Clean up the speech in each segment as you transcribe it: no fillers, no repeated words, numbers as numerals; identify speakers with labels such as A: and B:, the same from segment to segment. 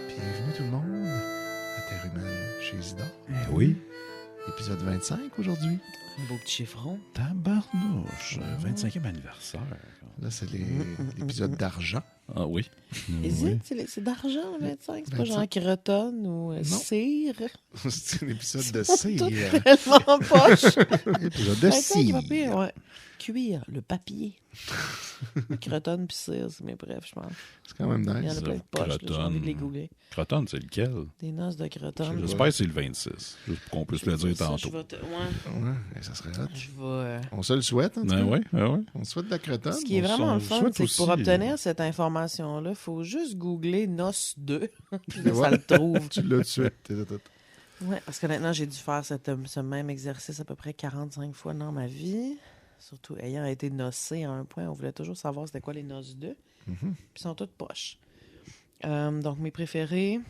A: Bienvenue tout le monde à Terre humaine chez Isidore.
B: Oui.
A: Épisode 25 aujourd'hui.
C: Un beau petit chiffron.
B: Tabarnouche. 25e anniversaire.
A: Là, c'est l'épisode d'argent.
B: Ah oui.
C: Hésite, c'est d'argent, le 25. C'est pas genre crotonne ou cire.
A: C'est l'épisode de
C: Tout
A: cire.
C: tellement poche.
A: L'épisode de
C: 25, il va
A: cire.
C: pire, ouais. Cuire, le papier. Crotonne puis cire, mais bref, je pense.
A: C'est quand même
C: Il y en a
A: nice.
C: plein de poches, là, j'ai envie de les googler.
B: Crotonne, c'est lequel?
C: Des noces de crotonne.
B: J'espère que c'est le 26. Juste pour qu'on puisse le dire
C: Ça,
B: tantôt.
C: Ouais,
A: Ouais, ça serait hot.
C: je vais...
A: On se le souhaite, en tout cas.
B: Oui.
A: On se souhaite de la crotonne.
C: Ce qui est
B: On
C: vraiment le
B: s'en
C: fun,
B: souhaite
C: c'est que pour
B: aussi.
C: obtenir cette information-là, il faut juste googler noces 2. Puis là,
A: Ouais.
C: ça le trouve.
A: Tu l'as tout de suite.
C: Oui, parce que maintenant, j'ai dû faire ce même exercice à peu près 45 fois dans ma vie. Surtout ayant été nocé à un point, on voulait toujours savoir c'était quoi les noces 2. Puis ils sont toutes poches. Donc, mes préférés,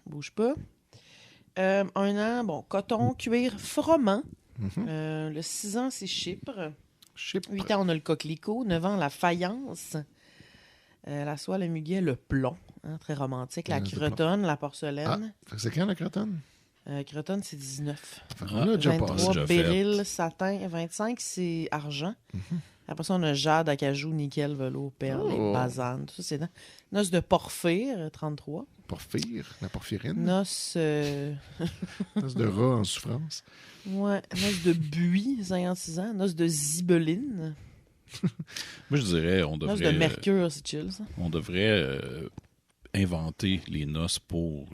C: bouge pas. 1 an, bon, coton, cuir, froment. Le 6 ans, c'est Chypre. 8 ans, on a le coquelicot. 9 ans, la faïence. La soie, le muguet, le plomb. Hein, très romantique. La
A: C'est
C: crotonne, la
A: Ah,
C: porcelaine.
A: fait que c'est quand la crotonne?
C: Crotonne, c'est 19.
A: Fait qu'on l'a déjà
C: 23,
A: passé.
B: déjà fait.
C: béryl, satin. 25, c'est argent. Après ça, on a jade, acajou, nickel, velours, perle,
A: Oh.
C: basane. Tout ça, c'est dans. Noce de porphyre, 33.
A: Porphyre, la porphyrine.
C: Noce,
A: Noce de rat en souffrance.
C: ouais, noce de buis, 56 ans. Noce de zibeline.
B: Moi, je dirais,
C: Noce de mercure, c'est chill, ça.
B: on devrait inventer les noces pour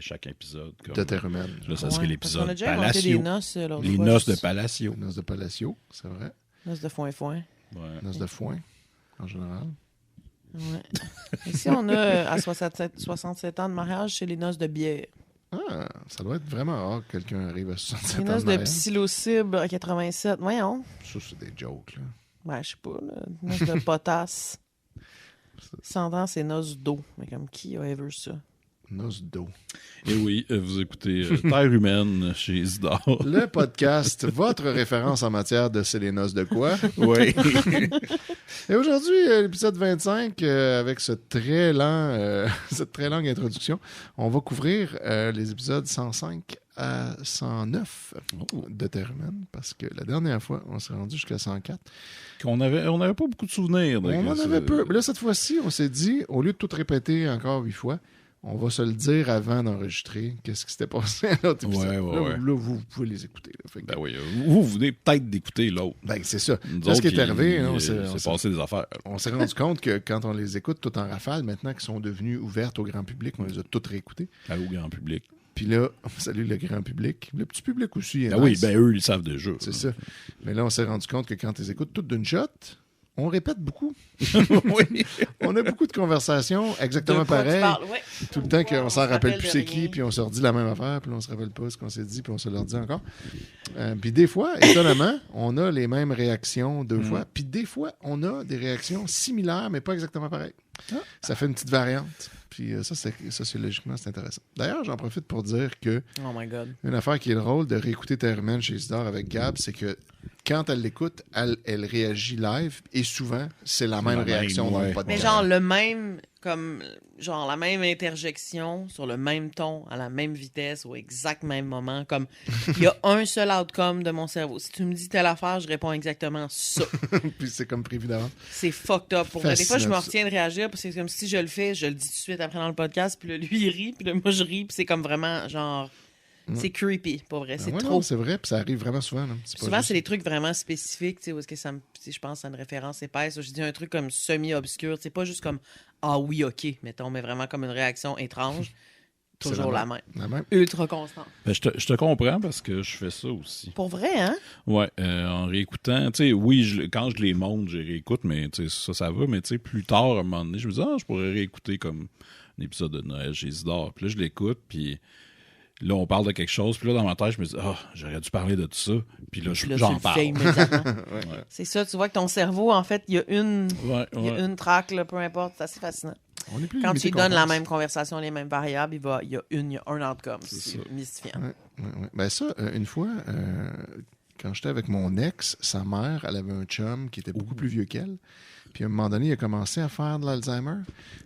B: chaque épisode. Comme,
A: De Terre humaine.
B: Là, ça
C: Ouais,
B: serait
C: parce
B: l'épisode
C: qu'on a déjà inventé des
B: Palacio.
C: noces l'autre
B: Les
C: fois,
B: noces
C: je-
B: de Palacio.
A: Noce de Palacio, c'est vrai.
C: Noce de foin-foin.
B: Ouais.
A: Noce de foin, en général.
C: Ouais. Ici, on a à 67 ans de mariage, c'est les noces de bière.
A: Ah, ça doit être vraiment rare que quelqu'un arrive à 67
C: Les
A: ans
C: noces
A: de
C: de
A: mariage.
C: psilocybe à 87. Voyons.
A: Ça, c'est des jokes, là.
C: Ben, je sais pas, là. Noce de potasse. 100 ans, c'est noce d'eau. Mais comme qui a ever ça?
A: Noce d'eau.
B: Et oui, vous écoutez Terre humaine chez Isidore.
A: Le podcast, votre référence en matière de c'est les noces de quoi?
B: Oui.
A: Et aujourd'hui, l'épisode 25, avec cette très longue introduction, on va couvrir les épisodes 105 à 109 de Terre humaine, parce que la dernière fois, on s'est rendu jusqu'à 104.
B: On avait pas beaucoup de souvenirs.
A: On en avait peu. Mais là, cette fois-ci, on s'est dit, au lieu de tout répéter encore 8 fois, on va se le dire avant d'enregistrer qu'est-ce qui s'était passé à l'autre épisode.
B: Ouais.
A: Là, vous pouvez les écouter. Là. Fait que-
B: Ben oui, vous venez peut-être d'écouter l'autre.
A: ben, c'est ça.
B: Nous
A: Là, ce qui est
B: autres,
A: arrivé, hein,
B: c'est passé des affaires.
A: on s'est rendu compte que quand on les écoute tout en rafale, maintenant qu'ils sont devenus ouvertes au grand public, on les a toutes réécoutées.
B: Au grand public.
A: Puis là, on salue le grand public. Le petit public aussi. Est
B: Ah oui,
A: nice.
B: ben eux, ils savent déjà.
A: C'est ça. Mais là, on s'est rendu compte que quand ils écoutent toutes d'une shot, on répète beaucoup.
B: Oui.
A: On a beaucoup de conversations exactement pareilles.
C: Ouais.
A: Tout le temps qu'on s'en rappelle plus
C: de
A: c'est
C: rien.
A: qui, puis on se redit la même affaire, puis là, on se rappelle pas ce qu'on s'est dit, puis on se le redit encore. Puis des fois, étonnamment, on a les mêmes réactions 2 fois, puis des fois, on a des réactions similaires, mais pas exactement pareilles. Ça fait une petite variante. Puis ça, sociologiquement, c'est intéressant. D'ailleurs, j'en profite pour dire que
C: Oh my God.
A: une affaire qui est drôle de réécouter Terre humaine chez Isidore avec Gab, c'est que quand elle l'écoute, elle réagit live, et souvent, c'est la même
B: la même,
A: réaction dans
B: ouais.
A: le podcast.
C: Mais genre le même, comme, genre la même interjection sur le même ton, à la même vitesse, au exact même moment. Comme, il y a un seul outcome de mon cerveau. Si tu me dis telle affaire, je réponds exactement ça.
A: Puis c'est comme prévu d'avance.
C: C'est fucked up. Pour vrai. Des fois, je me
A: Fascinant,
C: retiens de réagir, parce que c'est comme si je le fais, je le dis tout de suite après dans le podcast, puis là, lui, il rit, puis là, moi, je ris, puis c'est comme vraiment, genre, c'est creepy, pour vrai. C'est
A: Ah ouais,
C: trop.
A: non, c'est vrai, puis ça arrive vraiment souvent. Là. C'est pas
C: Souvent,
A: juste-
C: c'est des trucs vraiment spécifiques, tu sais, où est-ce que ça me. Tu sais, je pense à une référence épaisse. Je dis un truc comme semi-obscur. C'est pas juste comme ah oui, ok, mettons, mais vraiment comme une réaction étrange.
A: C'est
C: Toujours la même.
A: La même.
C: Ultra constante.
B: Ben, je te comprends parce que je fais ça aussi.
C: Pour vrai, hein?
B: Ouais, en réécoutant, tu sais, oui, quand je les monte, je réécoute, mais tu sais, ça va, mais tu sais, plus tard, à un moment donné, je me dis, je pourrais réécouter comme un épisode de Noël chez Isidore. Puis là, je l'écoute, puis Là, on parle de quelque chose, puis là, dans ma tête, je me dis, j'aurais dû parler de tout ça. Puis là,
C: Puis là,
B: j'en
C: tu le
B: parle.
C: fais immédiatement.
B: Ouais.
C: C'est ça, tu vois que ton cerveau, en fait, il y a une,
B: Ouais,
C: il y a
B: ouais.
C: une track, là, peu importe. C'est assez fascinant.
A: On est plus
C: Quand tu
A: limité
C: lui
A: qu'on
C: donnes la
A: pense.
C: même conversation, les mêmes variables, il y a un outcome.
B: C'est
C: C'est
B: ça.
C: mystifiant.
A: Ouais. Ben ça, une fois, quand j'étais avec mon ex, sa mère, elle avait un chum qui était beaucoup plus vieux qu'elle. Puis à un moment donné, il a commencé à faire de l'Alzheimer.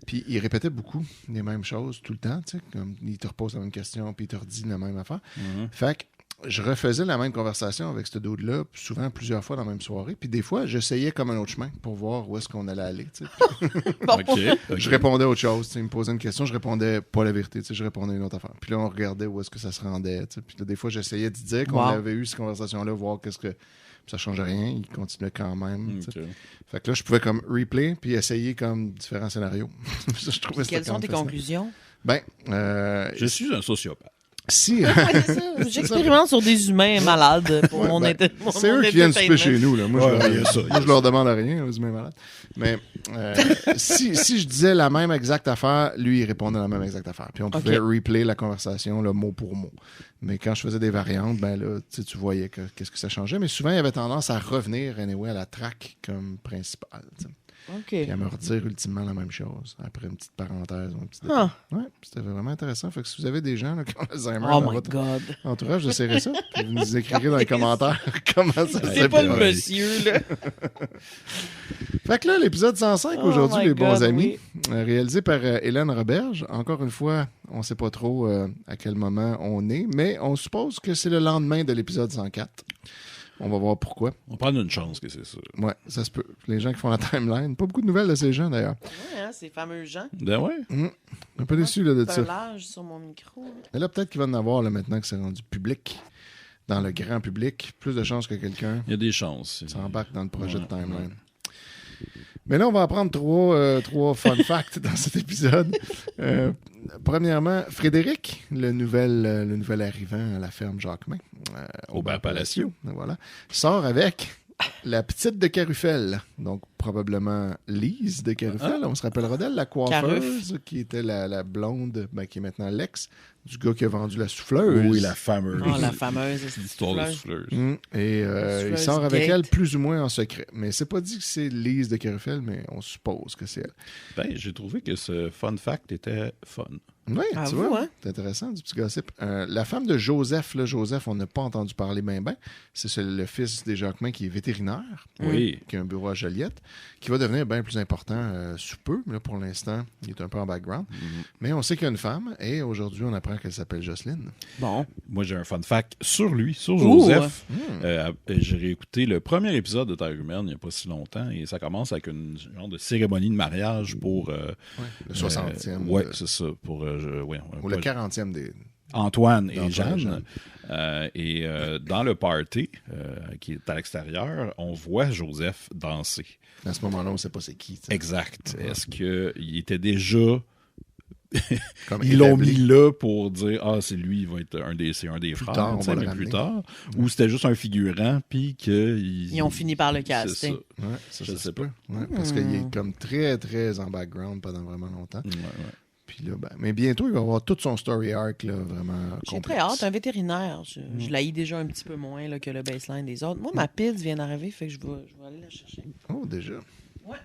A: Puis il répétait beaucoup les mêmes choses tout le temps. Tu sais, comme il te repose la même question, puis il te redit la même affaire. Fait que je refaisais la même conversation avec ce dude-là, souvent plusieurs fois dans la même soirée. Puis des fois, j'essayais comme un autre chemin pour voir où est-ce qu'on allait aller. Tu sais.
B: OK.
A: Je répondais à autre chose. Tu sais, il me posait une question, je répondais pas la vérité. Tu sais, je répondais à une autre affaire. Puis là, on regardait où est-ce que ça se rendait. Tu sais. Puis là, des fois, j'essayais de dire qu'on
C: Wow.
A: avait eu cette conversation-là, voir qu'est-ce que. Puis ça changeait rien. Il continuait quand même. Tu sais.
B: OK.
A: Fait que là, je pouvais comme replay puis essayer comme différents scénarios. Ça, je trouvais que
C: Quelles
A: c'était
C: sont
A: quand
C: tes
A: même fascinant.
C: conclusions?
A: Ben,
B: Je suis un sociopathe.
A: si.
C: Ouais, c'est ça. J'expérimente sur des humains malades pour
A: Ouais,
C: mon
A: ben,
C: mon
A: c'est eux qui viennent souper
C: entertainment.
A: chez nous. Là. Moi,
B: Ouais,
A: je,
B: il y a ça, il y a
A: moi, je leur demande rien aux humains malades. Mais si je disais la même exacte affaire, lui, il répondait la même exacte affaire. Puis on pouvait replay la conversation là, mot pour mot. Mais quand je faisais des variantes, ben là, tu voyais qu'est-ce que ça changeait. Mais souvent, il avait tendance à revenir anyway, à la track comme principale. Tu sais.
C: OK.
A: Puis à me redire ultimement la même chose, après une petite parenthèse ou un petit
C: Ah.
A: détail. Ouais, c'était vraiment intéressant. Fait que si vous avez des gens là, qui ont Alzheimer
C: Oh
A: dans
C: my
A: votre
C: God.
A: entourage, j'essaierai ça. Puis vous nous écrirez dans les commentaires comment ça
C: C'est
A: s'est
C: pas le
A: passé.
C: monsieur, là.
A: Fait que là, l'épisode 105
C: Oh
A: aujourd'hui,
C: my
A: les bons
C: God,
A: amis, réalisé par Hélène Roberge. Encore une fois, on ne sait pas trop à quel moment on est, mais on suppose que c'est le lendemain de l'épisode 104. On va voir pourquoi.
B: On prend une chance que c'est ça.
A: Ouais, ça se peut. Les gens qui font la timeline, pas beaucoup de nouvelles de ces gens d'ailleurs.
C: Ouais, hein, ces fameux gens.
B: Ben ouais.
A: Un peu déçu là, de
C: C'est
A: ça.
C: un large sur mon micro.
A: Mais là, peut-être qu'il va en avoir là, maintenant que c'est rendu public, dans le grand public. Plus de chances que quelqu'un
B: Il y a des chances.
A: s'embarque dans le projet
B: Ouais,
A: de timeline. Mais là, on va apprendre trois fun facts dans cet épisode. Premièrement, Frédéric, le nouvel arrivant à la ferme Jacquemin,
B: Au Bar Palacio.
A: voilà, sort avec la petite de Carufel, donc probablement Lise de Carufel. On se rappellera d'elle, la coiffeuse, qui était la blonde, qui est maintenant l'ex du gars qui a vendu la souffleuse.
B: Oui, la fameuse.
C: Oh, la fameuse
B: L'histoire de
C: souffleuse.
B: souffleuse.
A: Et il
C: Souffleuse
A: sort avec
C: Gate.
A: elle plus ou moins en secret. Mais c'est pas dit que c'est Lise de Carufel, mais on suppose que c'est elle.
B: Ben, j'ai trouvé que ce fun fact était fun.
A: Oui,
C: À
A: tu
C: vous,
A: vois,
C: hein?
A: c'est intéressant, du petit gossip. La femme de Joseph, là, Joseph, on n'a pas entendu parler ben. C'est le fils des Jacquemin qui est vétérinaire,
B: Oui.
A: qui a un bureau à Joliette, qui va devenir bien plus important sous peu. Mais là, pour l'instant, il est un peu en background. Mais on sait qu'il y a une femme, et aujourd'hui, on apprend qu'elle s'appelle Jocelyne.
C: Bon.
B: Moi, j'ai un fun fact sur lui, sur
C: Ouh.
B: Joseph. J'ai réécouté le premier épisode de Terre humaine il n'y a pas si longtemps et ça commence avec une genre de cérémonie de mariage pour...
A: Le 60e.
B: ouais, c'est ça. Pour,
A: Ou le 40e des...
B: Antoine et
A: d'Antoine et
B: Jeanne. Dans le party, qui est à l'extérieur, on voit Joseph danser.
A: À ce moment-là, on ne sait pas c'est qui. tu sais.
B: Exact. Est-ce qu'il était déjà...
A: Comme
B: Ils l'ont
A: établi.
B: mis là pour dire c'est lui, il va être un des frères,
A: tard, on
B: tu sais,
A: va le
B: mais plus
A: ramener.
B: tard, ou c'était juste un figurant puis
C: Ils ont fini par le
B: c'est
C: caster.
B: ça.
A: Ouais, ça
B: Je
A: se
B: sais
A: peut. Ouais, parce qu'il est comme très, très en background pendant vraiment longtemps.
B: Ouais, ouais.
A: Puis là, mais bientôt, il va avoir tout son story arc là, vraiment
C: J'ai
A: complexe.
C: très hâte. Un vétérinaire, je l'haïs déjà un petit peu moins là, que le baseline des autres. Moi, ma pile vient d'arriver, fait que je vais aller la chercher.
A: Oh, déjà.
C: Ouais.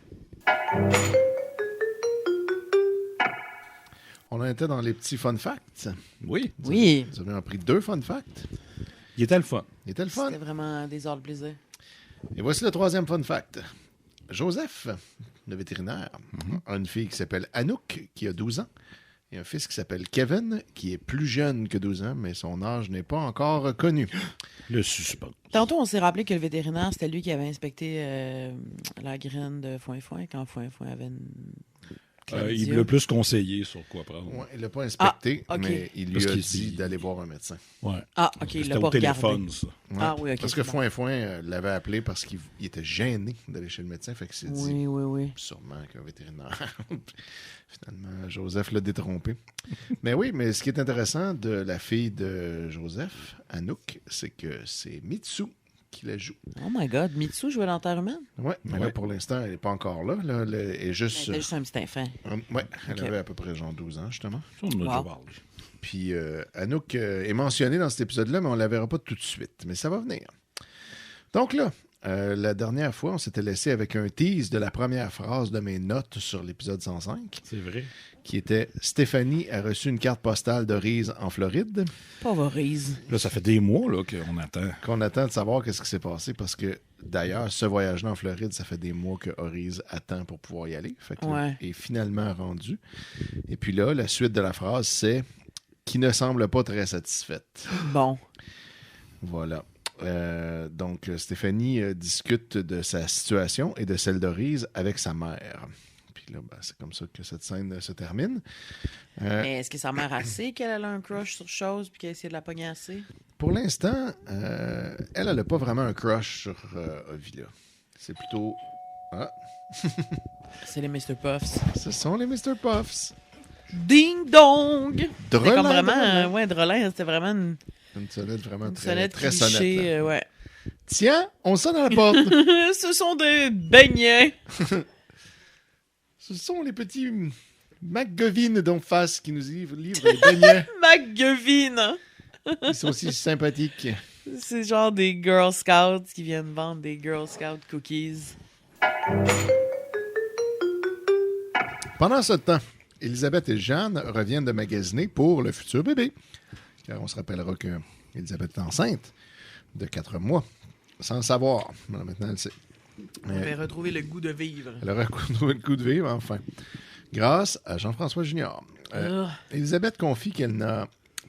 A: On en était dans les petits fun facts.
B: Oui,
C: Oui.
A: Vous avez appris 2 fun facts.
B: il était le fun.
A: Il était le fun.
C: C'était vraiment des heures de plaisir.
A: Et voici le 3e fun fact. Joseph, le vétérinaire, a une fille qui s'appelle Anouk, qui a 12 ans, et un fils qui s'appelle Kevin, qui est plus jeune que 12 ans, mais son âge n'est pas encore connu.
B: Le suspense.
C: Tantôt, on s'est rappelé que le vétérinaire, c'était lui qui avait inspecté la graine de Foin-Foin quand Foin-Foin avait une...
B: Il l'a plus conseillé sur quoi prendre.
A: Ouais, il l'a pas inspecté,
C: Ah, ok.
A: mais il lui
B: Parce
A: a
B: qu'il
A: dit
B: dit-
A: d'aller voir un médecin.
B: Ouais.
C: Ah, OK, il
B: C'était
C: l'a pas
B: au téléphone,
C: regardé.
B: ça.
A: Ouais.
C: Ah oui, OK.
A: Parce que
C: c'est bon.
A: Foin-Foin l'avait appelé parce qu'il était gêné d'aller chez le médecin, fait qu'il s'est dit
C: Oui, oui, oui.
A: sûrement qu'un vétérinaire. Finalement, Joseph l'a détrompé. Mais oui, mais ce qui est intéressant de la fille de Joseph, Anouk, c'est que c'est Mitsu qui la joue.
C: Oh my God, Mitsu jouait dans Terre humaine?
A: Oui, mais là, pour l'instant, elle n'est pas encore là. Elle est juste...
C: C'était juste un petit enfant.
A: Oui, elle avait à peu près genre 12 ans, justement.
B: Ça, on en a déjà parlé.
A: Puis Anouk est mentionnée dans cet épisode-là, mais on ne la verra pas tout de suite. Mais ça va venir. Donc là, la dernière fois, on s'était laissé avec un tease de la première phrase de mes notes sur l'épisode 105.
B: C'est vrai.
A: Qui était « Stéphanie a reçu une carte postale d'Orize en Floride. »
C: Pauvre Orize.
B: Là, ça fait des mois là, qu'on attend.
A: Qu'on attend de savoir qu'est-ce qui s'est passé parce que, d'ailleurs, ce voyage-là en Floride, ça fait des mois que Orize attend pour pouvoir y aller. Fait que là, est finalement rendu. Et puis là, la suite de la phrase, c'est « qui ne semble pas très satisfaite. »
C: Bon.
A: Voilà. Donc, Stéphanie discute de sa situation et de celle d'Orize avec sa mère. Puis là, c'est comme ça que cette scène se termine.
C: Mais est-ce que sa mère a sait qu'elle a un crush sur chose puis qu'elle a essayé de la pogner assez?
A: Pour l'instant, elle n'a pas vraiment un crush sur Ovila. C'est plutôt... Ah.
C: C'est les Mr. Puffs.
A: Ce sont les Mr. Puffs.
C: Ding dong!
A: Drôle.
C: C'était comme vraiment... ouais, Drolin, c'était vraiment
A: une sonnette vraiment
C: très
A: sonnette.
C: Cliché, ouais.
A: Tiens, on sonne à la porte.
C: Ce sont des beignets.
A: Ce sont les petits McGovin d'en face qui nous livrent les beignets.
C: McGovin!
A: Ils sont aussi sympathiques.
C: C'est genre des Girl Scouts qui viennent vendre des Girl Scout cookies.
A: Pendant ce temps, Elisabeth et Jeanne reviennent de magasiner pour le futur bébé. Car on se rappellera que Elisabeth est enceinte de 4 mois, sans le savoir. Maintenant, elle sait.
C: Elle avait retrouvé le goût de vivre.
A: Elle a retrouvé le goût de vivre, enfin. Grâce à Jean-François Junior. Elisabeth confie qu'elle n'a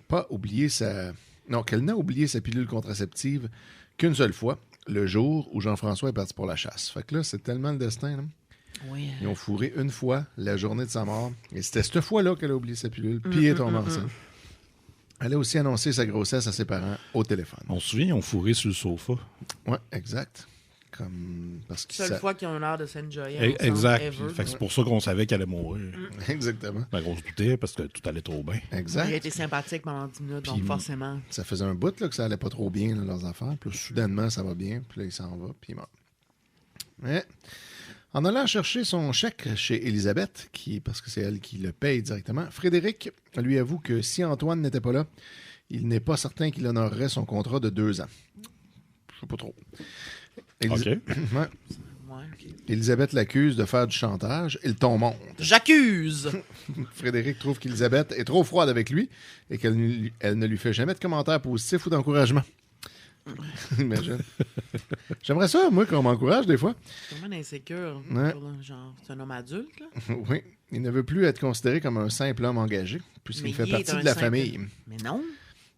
A: pas oublié qu'elle n'a oublié sa pilule contraceptive qu'une seule fois, le jour où Jean-François est parti pour la chasse. Fait que là, c'est tellement le destin, là.
C: Oui.
A: Ils ont fourré une fois la journée de sa mort. Et c'était cette fois-là qu'elle a oublié sa pilule, puis elle est tombée enceinte. Elle a aussi annoncé sa grossesse à ses parents au téléphone.
B: On se souvient, ils ont fourré sur le sofa.
A: Oui, exact. Parce
C: seule fois qu'ils ont l'air de s'enjoyer ensemble.
B: Exact.
C: Ever.
B: Fait que c'est pour ça qu'on savait qu'elle allait mourir.
A: Exactement.
B: Ben, on se doutait parce que tout allait trop bien.
A: Exact.
C: Il a été sympathique pendant 10 minutes, donc forcément.
A: Ça faisait un bout là, que ça allait pas trop bien, là, leurs affaires. Puis là, soudainement, ça va bien. Puis là, il s'en va, puis il meurt. Mais, en allant chercher son chèque chez Elisabeth, parce que c'est elle qui le paye directement, Frédéric lui avoue que si Antoine n'était pas là, il n'est pas certain qu'il honorerait son contrat de 2 ans. Je sais pas trop.
B: OK.
A: Ouais. Elisabeth l'accuse de faire du chantage et le ton monte.
C: J'accuse!
A: Frédéric trouve qu'Elisabeth est trop froide avec lui et qu'elle ne lui fait jamais de commentaires positifs ou d'encouragement. Imagine. J'aimerais ça, moi, qu'on m'encourage des fois.
C: C'est vraiment insécure.
A: Ouais.
C: Genre, c'est un homme adulte, là?
A: Oui. Il ne veut plus être considéré comme un simple homme engagé, puisqu'il fait partie de la famille.
C: Mais non.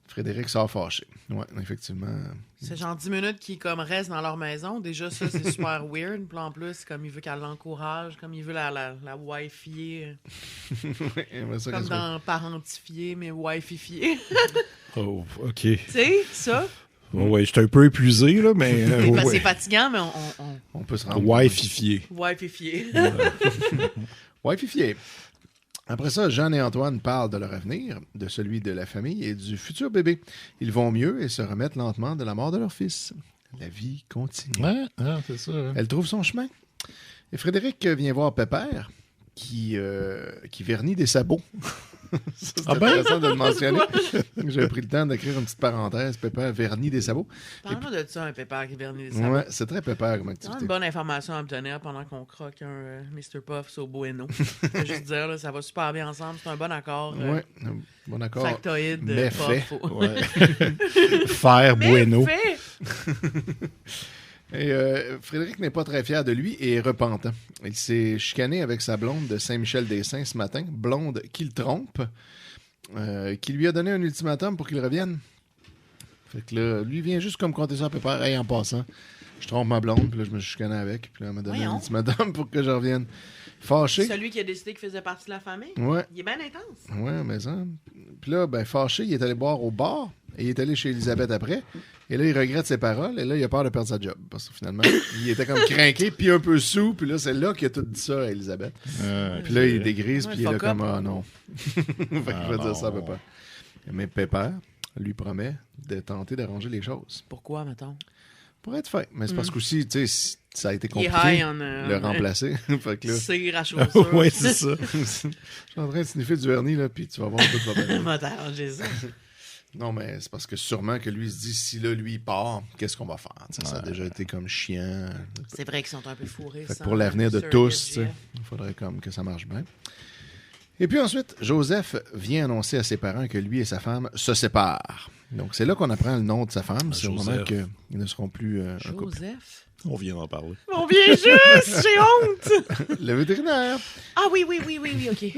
A: Frédéric sort fâché. Oui, effectivement.
C: C'est genre 10 minutes qui comme restent dans leur maison. Déjà, ça, c'est super weird. Puis en plus, comme il veut qu'elle l'encourage, comme il veut la wifier.
A: Oui, ça,
C: comme dans parentifier, mais wififier.
B: Oh, OK.
C: Tu sais, ça?
B: Oui, j'étais un peu épuisé, là, mais...
C: C'est fatigant, mais
A: on peut se rendre...
B: Wififier.
C: Wififier.
A: Wififier. Après ça, Jeanne et Antoine parlent de leur avenir, de celui de la famille et du futur bébé. Ils vont mieux et se remettent lentement de la mort de leur fils. La vie continue.
B: C'est ça. Hein.
A: Elle trouve son chemin. Et Frédéric vient voir Pépère, qui vernit des sabots. Ça, c'est intéressant de le mentionner. J'ai pris le temps d'écrire une petite parenthèse. Pépère vernit des sabots.
C: Parle-moi de ça, un Pépère qui vernit des sabots.
A: Ouais, c'est très Pépère comme
C: C'est
A: activité.
C: une bonne information à obtenir pendant qu'on croque un Mr. Puffs au Bueno. Je veux juste dire, là, ça va super bien ensemble. C'est un bon accord.
A: Ouais, un bon accord.
C: Factoïde.
A: Mais fait.
B: Ouais. Faire Bueno.
C: Fait.
A: Et Frédéric n'est pas très fier de lui et est repentant. Il s'est chicané avec sa blonde de Saint-Michel-des-Saints ce matin, blonde qui le trompe, qui lui a donné un ultimatum pour qu'il revienne. Fait que là, lui vient juste comme compter ça à peu près. Hey, en passant, je trompe ma blonde, puis là, je me suis chicané avec, puis là, elle m'a donné un ultimatum pour que je revienne. Fâché.
C: Celui qui a décidé qu'il faisait partie de la famille?
A: Ouais.
C: Il est bien intense.
A: Ouais, mais ça. Puis là, ben, fâché, il est allé boire au bar et il est allé chez Elisabeth après. Et là, il regrette ses paroles et là, il a peur de perdre sa job. Parce que finalement, il était comme craqué puis un peu sous. Puis là, c'est là qu'il a tout dit ça à Elisabeth. Puis là, il dégrise puis il est là comme « Ah non! » Fait qu'il va dire ça à peu près. Mais Pépère lui promet de tenter d'arranger les choses.
C: Pourquoi, mettons?
A: pourrait être fait. Mais c'est parce qu'aussi, tu sais, ça a été
C: Il est
A: compliqué
C: high
A: de le remplacer. Fait que là,
C: cire à chaussures.
B: Oui, c'est ça.
A: je suis en train de sniffer du vernis, là, puis tu vas voir tout va bien.
C: M'a arrangé ça.
A: Non, mais c'est parce que sûrement que lui, il se dit, si là, lui, il part, qu'est-ce qu'on va faire? T'sais, ça a déjà été comme chiant.
C: C'est vrai qu'ils sont un peu fourrés.
A: Fait que
C: sans
A: pour l'avenir de
C: Sir
A: tous,
C: Jeff.
A: il faudrait comme que ça marche bien. Et puis ensuite, Joseph vient annoncer à ses parents que lui et sa femme se séparent. Donc, c'est là qu'on apprend le nom de sa femme. C'est au moment
B: Joseph.
A: qu'ils ne seront plus un couple.
C: Joseph?
B: On vient d'en parler.
C: On vient juste! J'ai honte!
A: Le vétérinaire.
C: Ah oui, OK.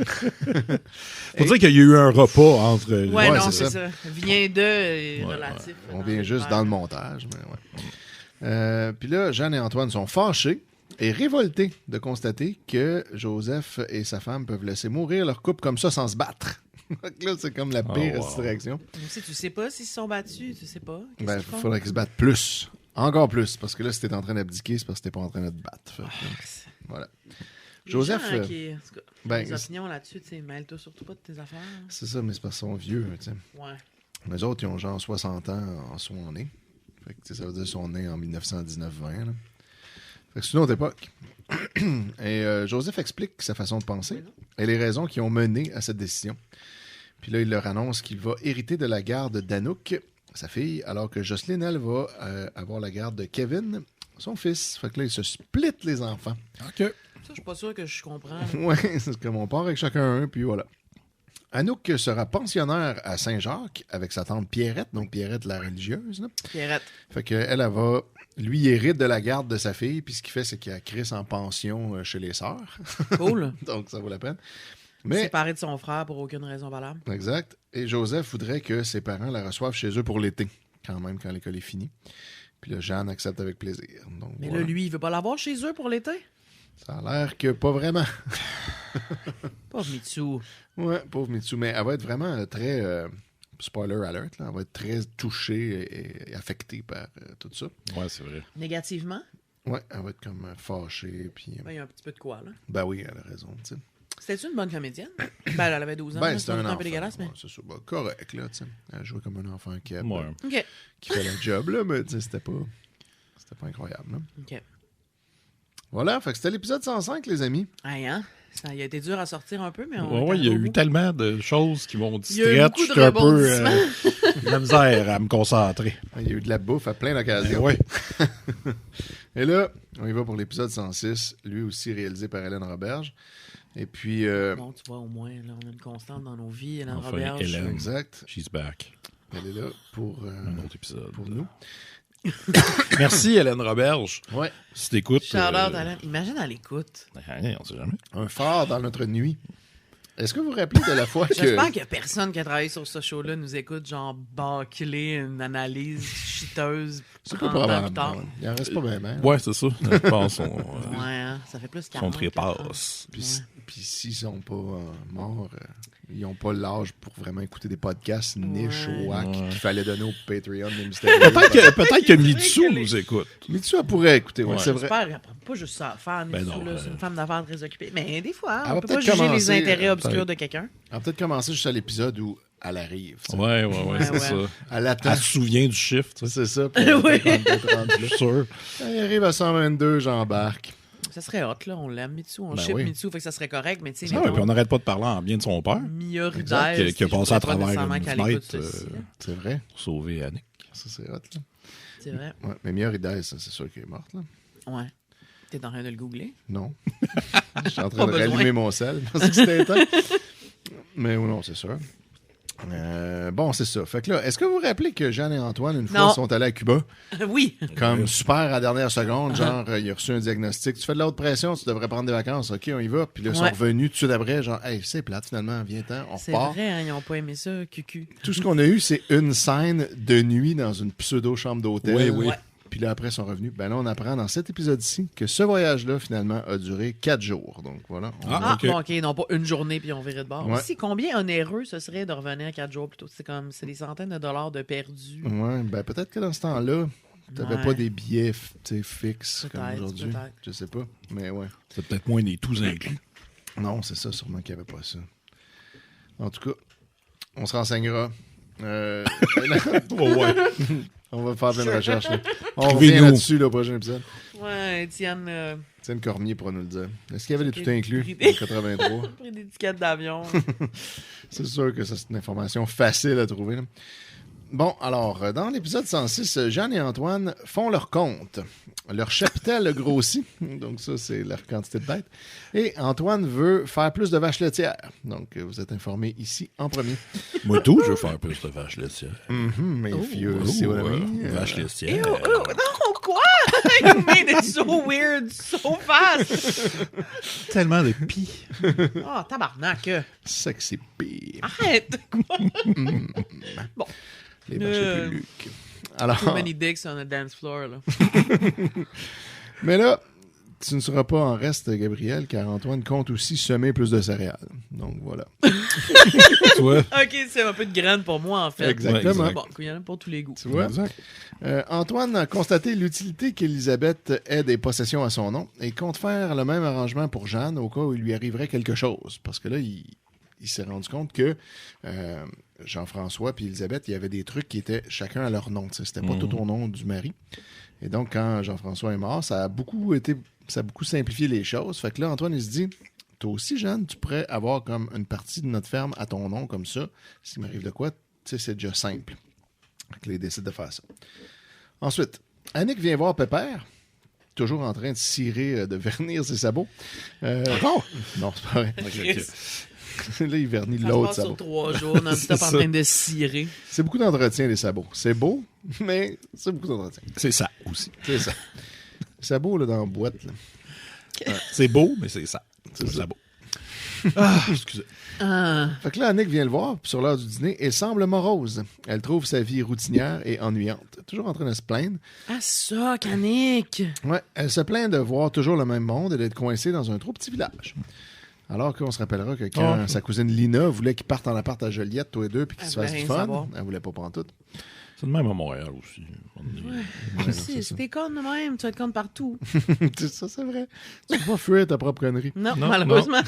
B: Faut dire qu'il y a eu un repas entre...
C: Ouais, non,
A: c'est
C: c'est
A: ça.
C: ça. Vient de relatif.
A: On vient juste dans le montage. Mais ouais. Puis là, Jeanne et Antoine sont fâchés et révoltés de constater que Joseph et sa femme peuvent laisser mourir leur couple comme ça sans se battre. Donc là, c'est comme la pire
B: wow.
A: distraction.
C: Aussi, tu sais pas s'ils se sont battus, tu sais pas. Qu'est-ce
A: Ben, il
C: qu'ils font?
A: faudrait qu'ils se battent plus. Encore plus. Parce que là, si t'es en train d'abdiquer, c'est parce que t'es pas en train de te battre. Fait que, voilà.
C: Les
A: Joseph,
C: gens, qui, en tout cas,
A: ben,
C: des opinions là-dessus, tu sais, mêle-toi surtout pas de tes affaires.
A: c'est ça, mais c'est parce qu'ils sont vieux. Tu sais.
C: Ouais.
A: Les autres, ils ont genre 60 ans en son nez. Fait que, tu sais, ça veut dire qu'ils sont nés en 1919-20. Là. Fait que c'est une autre époque. Et Joseph explique sa façon de penser et les raisons qui ont mené à cette décision. Puis là, il leur annonce qu'il va hériter de la garde d'Anouk, sa fille, alors que Jocelyne, elle, va avoir la garde de Kevin, son fils. Fait que là, ils se splitent les enfants.
B: OK.
C: Ça, je suis pas sûr que je comprends.
A: Ouais, c'est comme on part avec chacun un, puis voilà. Anouk sera pensionnaire à Saint-Jacques avec sa tante Pierrette, donc Pierrette la religieuse. Là.
C: Pierrette.
A: Fait qu'elle, elle va... Lui, il hérite de la garde de sa fille, puis ce qu'il fait, c'est qu'il a Chris en pension chez les sœurs.
C: Cool.
A: Donc, ça vaut la peine. Mais,
C: Séparé de son frère pour aucune raison valable.
A: exact. Et Joseph voudrait que ses parents la reçoivent chez eux pour l'été, quand même, quand l'école est finie. Puis là, Jeanne accepte avec plaisir. Donc,
C: Mais
A: voilà.
C: là, lui, il veut pas l'avoir chez eux pour l'été?
A: Ça a l'air que pas vraiment.
C: Pauvre Mitsu.
A: Ouais, pauvre Mitsu. Mais elle va être vraiment très... spoiler alert, là, elle va être très touchée et affectée par tout ça.
B: Ouais, c'est vrai.
C: Négativement?
A: Ouais, elle va être comme fâchée. Puis,
C: Ben, il y a un petit peu de quoi, là.
A: ben oui, elle a raison. Tu sais.
C: C'était-tu une bonne comédienne? Ben, elle avait 12 ans.
A: Ben,
C: là,
A: c'était
C: c'est
A: un enfant.
C: peu dégueulasse, mais...
A: Ouais, c'est ça. Ben, correct, là, tu sais. Elle jouait comme un enfant qui
B: Ouais.
C: OK.
A: fait le job, là, mais tu sais, c'était pas incroyable, là.
C: OK.
A: Voilà, fait que c'était l'épisode 105, les amis.
C: Hey, hein? Ça il a été dur à sortir un peu, mais on...
B: Ouais, il y a
C: arrive au
B: eu
C: bout.
B: tellement de choses qui m'ont
C: Il y a eu
B: distrait.
C: beaucoup de
B: J'étais un peu
C: rebondissements.
B: de la misère à me concentrer.
A: Il y a eu de la bouffe à plein d'occasions.
B: Ouais.
A: Et là, on y va pour l'épisode 106, lui aussi réalisé par Hélène Roberge. Et puis,
C: Bon, tu vois, au moins, là, on a une constante dans nos vies. Hélène
B: Enfin,
C: Roberge.
B: Hélène.
A: exact,
B: She's back.
A: elle est là pour
B: Un autre épisode.
A: pour nous.
B: Merci, Hélène Roberge.
A: Ouais,
B: Si t'écoutes...
C: Shout-out, Hélène. Imagine, elle écoute.
B: On sait jamais.
A: un phare dans notre nuit. Est-ce que vous vous rappelez de la fois que...
C: J'espère qu'il y a personne qui a travaillé sur ce show-là nous écoute, genre, bâcler une analyse chiteuse.
A: C'est pas
C: 30 ans plus
A: probable.
C: tard.
A: non. Il en reste pas bien,
B: Ouais, c'est ça. Je pense qu'on...
C: Ouais, hein, ça fait plus de 40
B: Son trépasse.
A: Puis s'ils sont pas morts, ils n'ont pas l'âge pour vraiment écouter des podcasts niche
C: Ouais.
A: ou hack
B: Ouais.
A: qu'il fallait donner au Patreon des Mystérieux.
B: Peut-être que Mitsu nous écoute.
A: Mitsu, elle pourrait écouter, ouais,
B: Ouais.
A: c'est vrai.
C: J'espère qu'elle prend pas juste ça à faire,
B: Ben
C: Mitsu,
B: non,
C: là, c'est une femme d'affaires très occupée. Mais des fois,
A: Elle
C: on
A: va
C: peut pas
A: peut-être
C: juger les
A: commencer,
C: intérêts obscurs
B: peut-être.
C: de quelqu'un.
A: On va peut-être commencer juste à l'épisode où elle arrive. tu sais.
B: Ouais, c'est
C: ouais.
B: ça.
A: Elle attend.
B: Elle se souvient du chiffre, tu sais.
A: C'est ça. Puis elle
C: Oui.
A: peut-être rendu
B: Je
A: là.
B: suis sûr.
A: Quand il arrive à 122, j'embarque.
C: Ça serait hot, là. On l'aime, Mitsu. On
A: Ben
C: ship
A: oui.
C: Mitsu, fait que ça serait correct. Mais tu sais,
B: Ah ouais, puis on n'arrête pas de parler en bien de son père.
C: Mia
A: Exact,
C: Rudel,
B: qui a passé à travers une
C: qu'elle écoute
B: fenêtre,
C: ceci, là.
A: C'est vrai.
B: Pour sauver Annick.
A: Ça, c'est hot, là.
C: C'est vrai.
A: Ouais. Mais Mia Ridez, ça, c'est sûr qu'elle est morte, là.
C: Ouais. T'es en train de le googler?
A: Non. Je suis en train
C: Pas
A: de
C: besoin.
A: rallumer mon sel. Je pensais que c'était éteint. Mais non, c'est sûr. Bon, c'est ça. Fait que là, est-ce que vous vous rappelez que Jeanne et Antoine, une fois,
C: Non.
A: sont allés à Cuba?
C: Oui.
A: Comme super à la dernière seconde, genre, il a reçu un diagnostic. Tu fais de la haute pression, tu devrais prendre des vacances. OK, on y va. Puis là, ils sont
C: Ouais.
A: revenus tout de suite après, genre, hey, c'est plate finalement, viens-t'en, on
C: C'est
A: repart.
C: vrai, hein, ils n'ont pas aimé ça, cucu.
A: Tout ce qu'on a eu, c'est une scène de nuit dans une pseudo-chambre d'hôtel.
B: Oui, oui.
C: Ouais.
A: Puis là, après, ils sont revenus. Ben là, on apprend dans cet épisode-ci que ce voyage-là, finalement, a duré 4 jours. Donc voilà.
C: Ah,
B: OK.
C: bon, OK, non pas une journée puis on verrait de bord.
A: Ouais.
C: Aussi, combien onéreux ce serait de revenir 4 jours plus tôt? C'est des centaines de dollars de perdus.
A: Ouais, ben peut-être que dans ce temps-là, t'avais
C: Ouais.
A: pas des billets fixes comme
C: Peut-être,
A: aujourd'hui.
C: peut-être.
A: Je sais pas. Mais ouais.
B: C'est peut-être moins des tous inclus.
A: Non, c'est ça, sûrement qu'il n'y avait pas ça. En tout cas, on se renseignera.
B: Oh, ouais.
A: On va faire plein de recherches. Là. On
B: Écrivez-nous.
A: revient là-dessus le prochain épisode.
C: Ouais, Étienne.
A: Étienne Cormier pourra nous le dire. Est-ce qu'il y avait des tout inclus
C: Pris des-
A: en 83?
C: Pris des tickets d'avion.
A: C'est sûr que ça, c'est une information facile à trouver. Là. Bon, alors, dans l'épisode 106, Jeanne et Antoine font leur compte. Leur chapitel grossit, donc ça, c'est leur quantité de bêtes. Et Antoine veut faire plus de vaches laitières. Donc, vous êtes informés ici en premier.
B: Moi, tout, je veux faire plus de vaches laitières.
A: Mais fieux, c'est what I mean.
B: Vaches
C: Ew,
B: laitières.
C: non, quoi? You made it so weird, so fast.
B: Tellement de pis.
C: Oh, tabarnak.
A: Sexy pee.
C: Arrête. Bon,
A: Les vaches
C: Euh.
A: de Luc. Alors,
C: too many dicks on the dance floor, là.
A: mais là, tu ne seras pas en reste, Gabriel, car Antoine compte aussi semer plus de céréales. Donc, voilà.
B: Toi?
C: OK, c'est un peu de graine pour moi, en fait.
A: Exactement.
B: Ouais,
C: Bon, il y en a pour tous les goûts.
A: Tu vois?
B: Exact.
A: Antoine a constaté l'utilité qu'Élisabeth ait des possessions à son nom et compte faire le même arrangement pour Jeanne au cas où il lui arriverait quelque chose. Parce que là, il s'est rendu compte que Jean-François et Élisabeth, il y avait des trucs qui étaient chacun à leur nom. C'était pas tout au nom du mari. Et donc, quand Jean-François est mort, ça a beaucoup simplifié les choses. Fait que là, Antoine, il se dit, toi aussi, Jeanne, tu pourrais avoir comme une partie de notre ferme à ton nom, comme ça. S'il m'arrive de quoi, tu sais, c'est déjà simple. Fait que là, il décide de faire ça. Ensuite, Annick vient voir Pépère, toujours en train de cirer, de vernir ses sabots. Encore? Non, c'est pas vrai. Là, il vernit
C: Ça se
A: l'autre
C: passe
A: sabot.
C: sur 3 jours, non-stop
B: C'est
C: en
B: ça.
C: train de cirer.
A: C'est beaucoup d'entretien, les sabots. C'est beau, mais c'est beaucoup d'entretien.
B: C'est ça aussi.
A: C'est ça. Les sabots, là, dans la boîte, là.
B: C'est beau, mais c'est ça.
A: C'est ça.
B: beau. Ah, excusez.
A: Fait que là, Annick vient le voir, puis sur l'heure du dîner, elle semble morose. Elle trouve sa vie routinière et ennuyante. Toujours en train de se plaindre.
C: Ah, ça, Canique!
A: Ouais, elle se plaint de voir toujours le même monde et d'être coincée dans un trop petit village. Alors qu'on se rappellera que quand sa cousine Lina voulait qu'ils partent en appart à Joliette, tous les deux, puis qu'ils
C: Elle
A: se fassent
C: voulait
A: du
C: rien
A: fun,
C: savoir.
A: elle voulait pas prendre tout.
B: C'est de même à Montréal aussi.
A: c'est
C: Si,
A: ça.
C: si t'es con de même, tu vas être con partout.
A: C'est ça, c'est vrai. Tu peux pas fuir ta propre connerie.
C: Non,
B: Non,
C: malheureusement.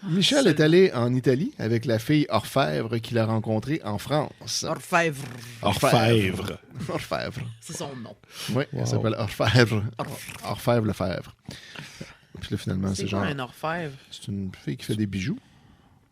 A: Michel est allé en Italie avec la fille Orfèvre qu'il a rencontrée en France.
C: Orfèvre,
B: Orfèvre.
A: Orfèvre.
C: c'est son nom.
A: Oui,
B: Wow.
A: elle s'appelle Orfèvre. Orfèvre Lefèvre. Puis là, finalement,
C: C'est
A: c'est
C: quoi
A: genre...
C: un orfèvre?
A: C'est une fille qui fait des bijoux.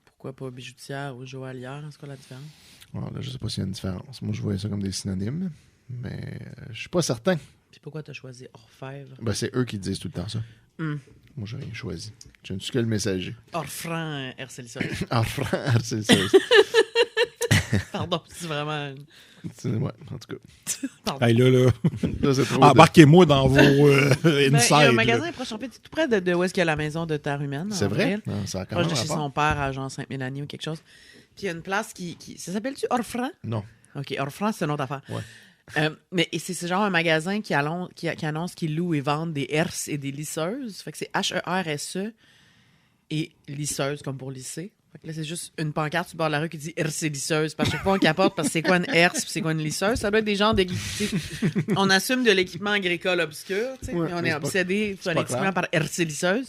C: Pourquoi pas bijoutière ou joaillière? C'est quoi la différence?
A: Bon, là, je sais pas s'il y a une différence. Moi, je voyais ça comme des synonymes, mais je suis pas certain.
C: Puis pourquoi t'as choisi orfèvre?
A: Ben, c'est eux qui disent tout le temps ça.
C: Hmm.
A: Moi, j'ai rien choisi. Je ne suis que le messager.
C: Orfran Hercélisseur.
A: Orfèvre, c'est ça.
C: Pardon, c'est vraiment...
A: Ouais, en tout cas.
C: Pardon.
B: Hey, là,
A: Là, c'est trop
B: embarquez-moi dans vos
C: Ben, il y
B: insides.
C: a un
B: là.
C: magasin proche, en fait, tout près de où est-ce qu'il y a la maison de Terre Humaine.
A: C'est
C: en
A: vrai?
C: Avril.
A: Non, ça a quand
C: Proche
A: même
C: de chez
A: rapport.
C: son père à Jean Sainte-Mélanie ou quelque chose. Puis il y a une place qui... Ça s'appelle-tu Orfran?
A: Non.
C: OK, Orfran, c'est une autre affaire.
A: Ouais.
C: Mais c'est genre un magasin qui annonce qu'il loue et vend des herses et des lisseuses. Fait que c'est H-E-R-S-E et lisseuse, comme pour lisser. Fait que là, c'est juste une pancarte sur le bord de la rue qui dit herse et lisseuse. Parce que chaque fois, on capote parce que c'est quoi une herse puis c'est quoi une lisseuse. Ça doit être des genres d'équipements. On assume de l'équipement agricole obscur, tu sais,
A: Ouais,
C: mais on
A: mais
C: est
A: c'est pas-
C: obsédé
A: c'est pas
C: phonétiquement
A: clair.
C: par herse et lisseuse.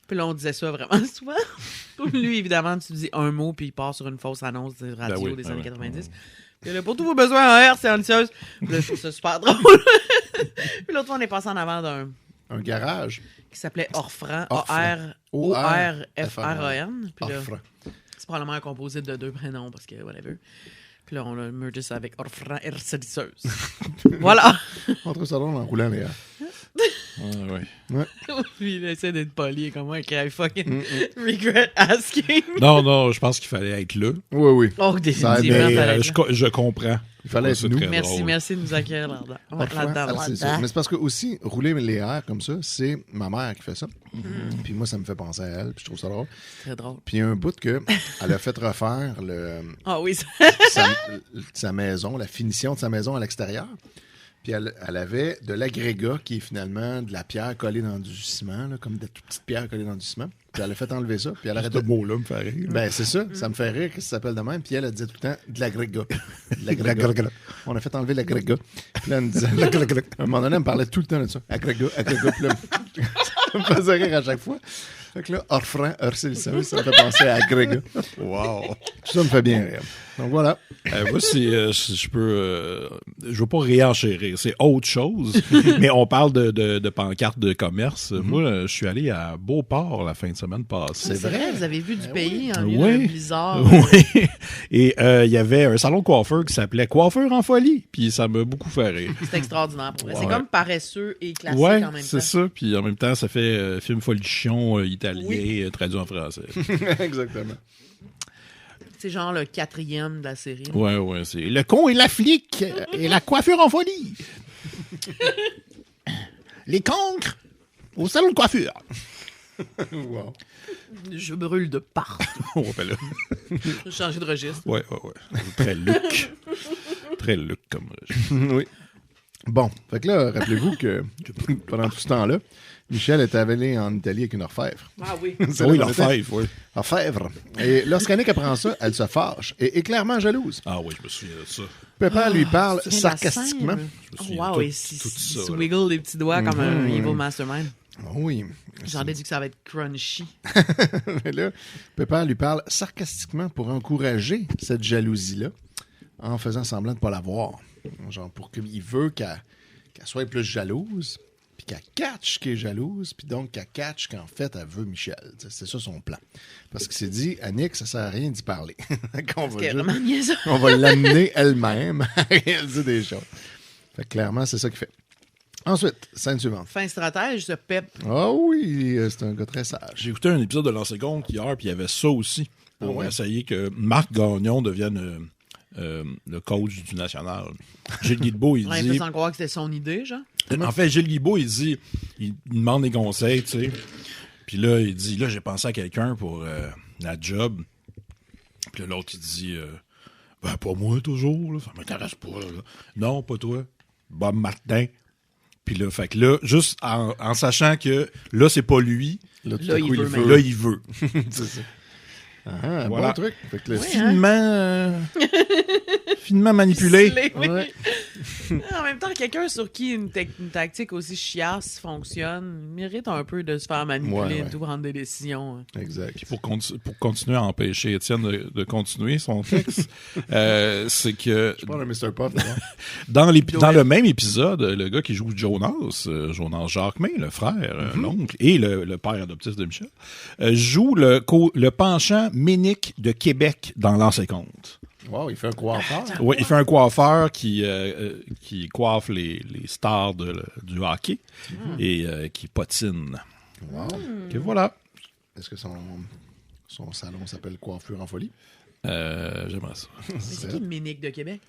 C: Puis là, on disait ça vraiment souvent. Lui, évidemment, tu dis un mot puis il part sur une fausse annonce de radio
B: Ben oui,
C: des
B: ben
C: années
B: oui.
C: 90. Puis là, pour tous vos besoins en herse et en lisseuse. Puis là, je trouve ça super drôle. Puis l'autre fois, on est passé en avant d'un
A: Un garage.
C: qui s'appelait Orfran,
A: Orfran.
C: O-R-F-R-A-N. Puis là,
A: Orfran.
C: c'est probablement un composite de 2 prénoms parce que whatever. Puis là, on a mergé ça avec Orfran Hercélisseuse. Voilà.
A: On trouve ça drôle en roulant les airs.
B: Ouais.
C: Puis il essaie d'être poli comme moi, I fucking regret asking.
B: Non, je pense qu'il fallait être là.
A: Oui, oui.
C: Oh,
B: Mais
C: définitivement. fallait être là.
B: je comprends.
A: Il fallait être
B: C'est
A: nous.
B: très
C: Merci,
B: drôle.
C: merci de nous accueillir là-dedans.
A: Orfran, c'est ça. Mais c'est parce que aussi, rouler les airs comme ça, c'est ma mère qui fait ça. Puis moi, ça me fait penser à elle, puis je trouve ça drôle.
C: Très drôle.
A: Puis il y a un bout que elle a fait refaire
C: Ah oui,
A: sa maison, la finition de sa maison à l'extérieur. Puis elle avait de l'agrégat qui est finalement de la pierre collée dans du ciment, là, comme de toutes petites pierres collées dans du ciment. Puis elle a fait enlever ça. Puis elle arrêtait
B: Ce mot-là me fait rire.
A: Ben, c'est ça. Ça me fait rire que ça s'appelle de même. Puis elle disait tout le temps de l'agrégat. De l'agrégat. On a fait enlever l'agrégat. Puis là, elle me disait l'agrégat. À un moment donné, elle me parlait tout le temps de ça. Agrégat, agrégat. Puis là, ça me faisait rire à chaque fois. Fait que là, Orfran, Orsilson, ça me fait penser à Gréga.
B: Wow.
A: Tout ça me fait bien rire. Donc voilà.
B: Moi, je veux pas réenchérir, c'est autre chose, mais on parle de pancartes de commerce. Moi, je suis allé à Beauport la fin de semaine passée.
C: C'est vrai, vous avez vu du pays en
B: Oui.
C: milieu d'un blizzard.
B: Oui. Et il y avait un salon de coiffeur qui s'appelait Coiffeur en folie, puis ça m'a beaucoup fait rire.
C: C'est extraordinaire pour vrai. C'est
B: Ouais.
C: comme paresseux et classique
B: Ouais,
C: en même temps.
B: c'est ça. Puis en même temps, ça fait film folichon italien traduit en français.
A: Exactement.
C: C'est genre le 4e de la série.
B: Ouais, c'est le con et la flic et la coiffure en folie. Les cancres au salon de coiffure.
A: Wow.
C: Je brûle de partout.
B: On rappelle là.
C: Je vais changer de registre.
B: Ouais. Très Luc. Très Luc comme
A: Oui. Bon, fait que là, rappelez-vous que pendant tout ce temps-là, Michel était allé en Italie avec une orfèvre.
C: Ah oui.
A: C'est
B: oui,
A: là qu'on était.
B: l'orfèvre, oui.
A: Orfèvre. Et lorsqu'Annick apprend ça, elle se fâche et est clairement jalouse.
B: Ah oui, je me souviens de ça.
A: Pépère lui parle
C: Tu te souviens de la
A: sarcastiquement.
C: scène?
B: Je me souviens
C: Wow,
B: tout-
C: et
B: tout ça,
C: se
B: là.
C: wiggle des petits doigts comme un evil mastermind.
A: Oui.
C: J'en déduis que ça va être crunchy.
A: Mais là, Pépère lui parle sarcastiquement pour encourager cette jalousie-là en faisant semblant de ne pas la voir. Genre pour qu'il veut qu'elle soit plus jalouse, puis qu'elle catch qu'elle est jalouse, puis donc qu'elle catch qu'en fait elle veut Michel. C'est ça son plan. Parce qu'il s'est dit, Annick, ça sert à rien d'y parler. Qu'on va
C: C'est
A: juste-
C: vraiment niaiseux.
A: on va l'amener elle-même à réaliser des choses. Fait que clairement, c'est ça qu'il fait. Ensuite, scène suivante.
C: Fin stratège, ce pep.
A: Ah oui, c'est un gars très sage.
B: J'ai écouté un épisode de Lancer Compte hier, puis il y avait ça aussi. On va essayer que Marc Gagnon devienne le coach du national. Gilles Guilbeault, il
C: Ouais,
B: dit...
C: peut sans croire que c'était son idée, genre.
B: En fait, Gilles Guilbeault, il dit... Il demande des conseils, tu sais. Puis là, il dit, là, j'ai pensé à quelqu'un pour la job. Puis là, l'autre, il dit... ben, pas moi, toujours, là. Ça m'intéresse pas, là. Non, pas toi. Bob Martin. Puis là, fait que là, juste en sachant que là, c'est pas lui,
A: Là, tout
C: Là,
A: à
C: il
A: coup,
C: veut, mais-
B: là, il veut.
A: C'est ça. Ah,
B: Voilà.
A: bon truc. Fait que le
B: Finement manipulé.
C: Stylé, oui.
A: Ouais.
C: En même temps, quelqu'un sur qui une tactique aussi chiasse fonctionne mérite un peu de se faire manipuler
A: Ouais.
C: et tout, prendre des décisions.
A: Exact.
B: Puis pour continuer à empêcher Étienne de continuer son texte, c'est que
A: Je parle de Mr. Puff. d'abord.
B: dans le même épisode, le gars qui joue Jonas, Jonas Jacquemin, le frère, l'oncle, et le père adoptif de Michel, joue le penchant Ménic de Québec dans Lancer Compte.
A: Wow, il fait un coiffeur.
B: Oui, il fait un coiffeur qui coiffe les stars du hockey et qui patine.
A: Wow.
B: Que voilà.
A: Est-ce que son salon s'appelle Coiffure en folie?
B: J'aimerais ça.
C: Mais c'est qui le Ménic de Québec?